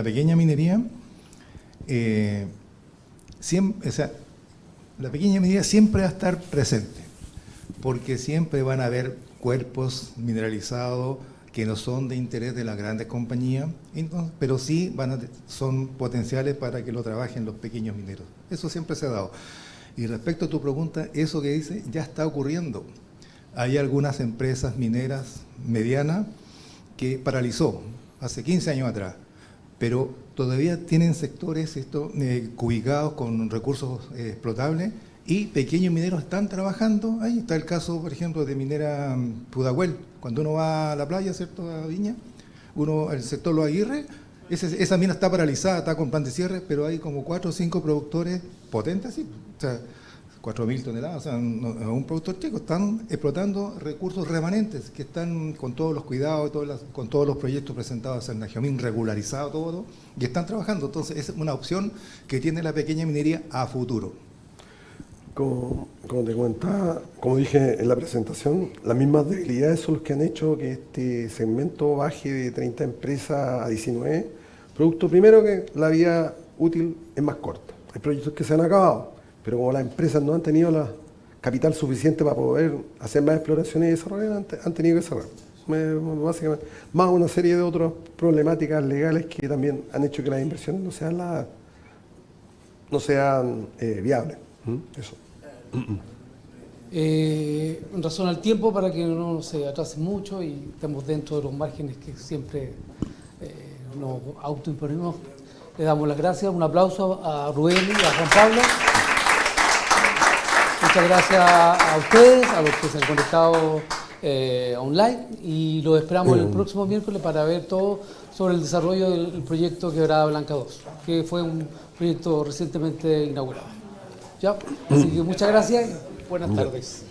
pequeña minería, la pequeña minería siempre va a estar presente, porque siempre van a haber cuerpos mineralizados que no son de interés de las grandes compañías, pero sí son potenciales para que lo trabajen los pequeños mineros. Eso siempre se ha dado. Y respecto a tu pregunta, eso que dice ya está ocurriendo. Hay algunas empresas mineras medianas que paralizó hace 15 años atrás, pero todavía tienen sectores ubicados con recursos explotables y pequeños mineros están trabajando. Ahí está el caso, por ejemplo, de Minera Pudahuel. Cuando uno va a la playa, ¿cierto?, a Viña, el sector Los Aguirre, esa mina está paralizada, está con plan de cierre, pero hay como 4 o 5 productores potentes, así, o sea, 4.000 toneladas, o sea, un productor chico, están explotando recursos remanentes que están con todos los cuidados, con todos los proyectos presentados en Nagiomín, regularizado todo, y están trabajando. Entonces es una opción que tiene la pequeña minería a futuro.
Como te comentaba, como dije en la presentación, las mismas debilidades son las que han hecho que este segmento baje de 30 empresas a 19, producto primero que la vida útil es más corta. Hay proyectos que se han acabado, pero como las empresas no han tenido la capital suficiente para poder hacer más exploraciones y desarrollo, han tenido que cerrar. Básicamente, más una serie de otras problemáticas legales que también han hecho que las inversiones no sean viables. Eso.
Razón al tiempo para que no se atrase mucho y estemos dentro de los márgenes que siempre nos autoimponemos. Le damos las gracias, un aplauso a Rubén y a Juan Pablo. Muchas gracias a ustedes, a los que se han conectado online, y los esperamos el próximo miércoles para ver todo sobre el desarrollo del proyecto Quebrada Blanca 2, que fue un proyecto recientemente inaugurado. ¿Ya? Así que muchas gracias y buenas tardes.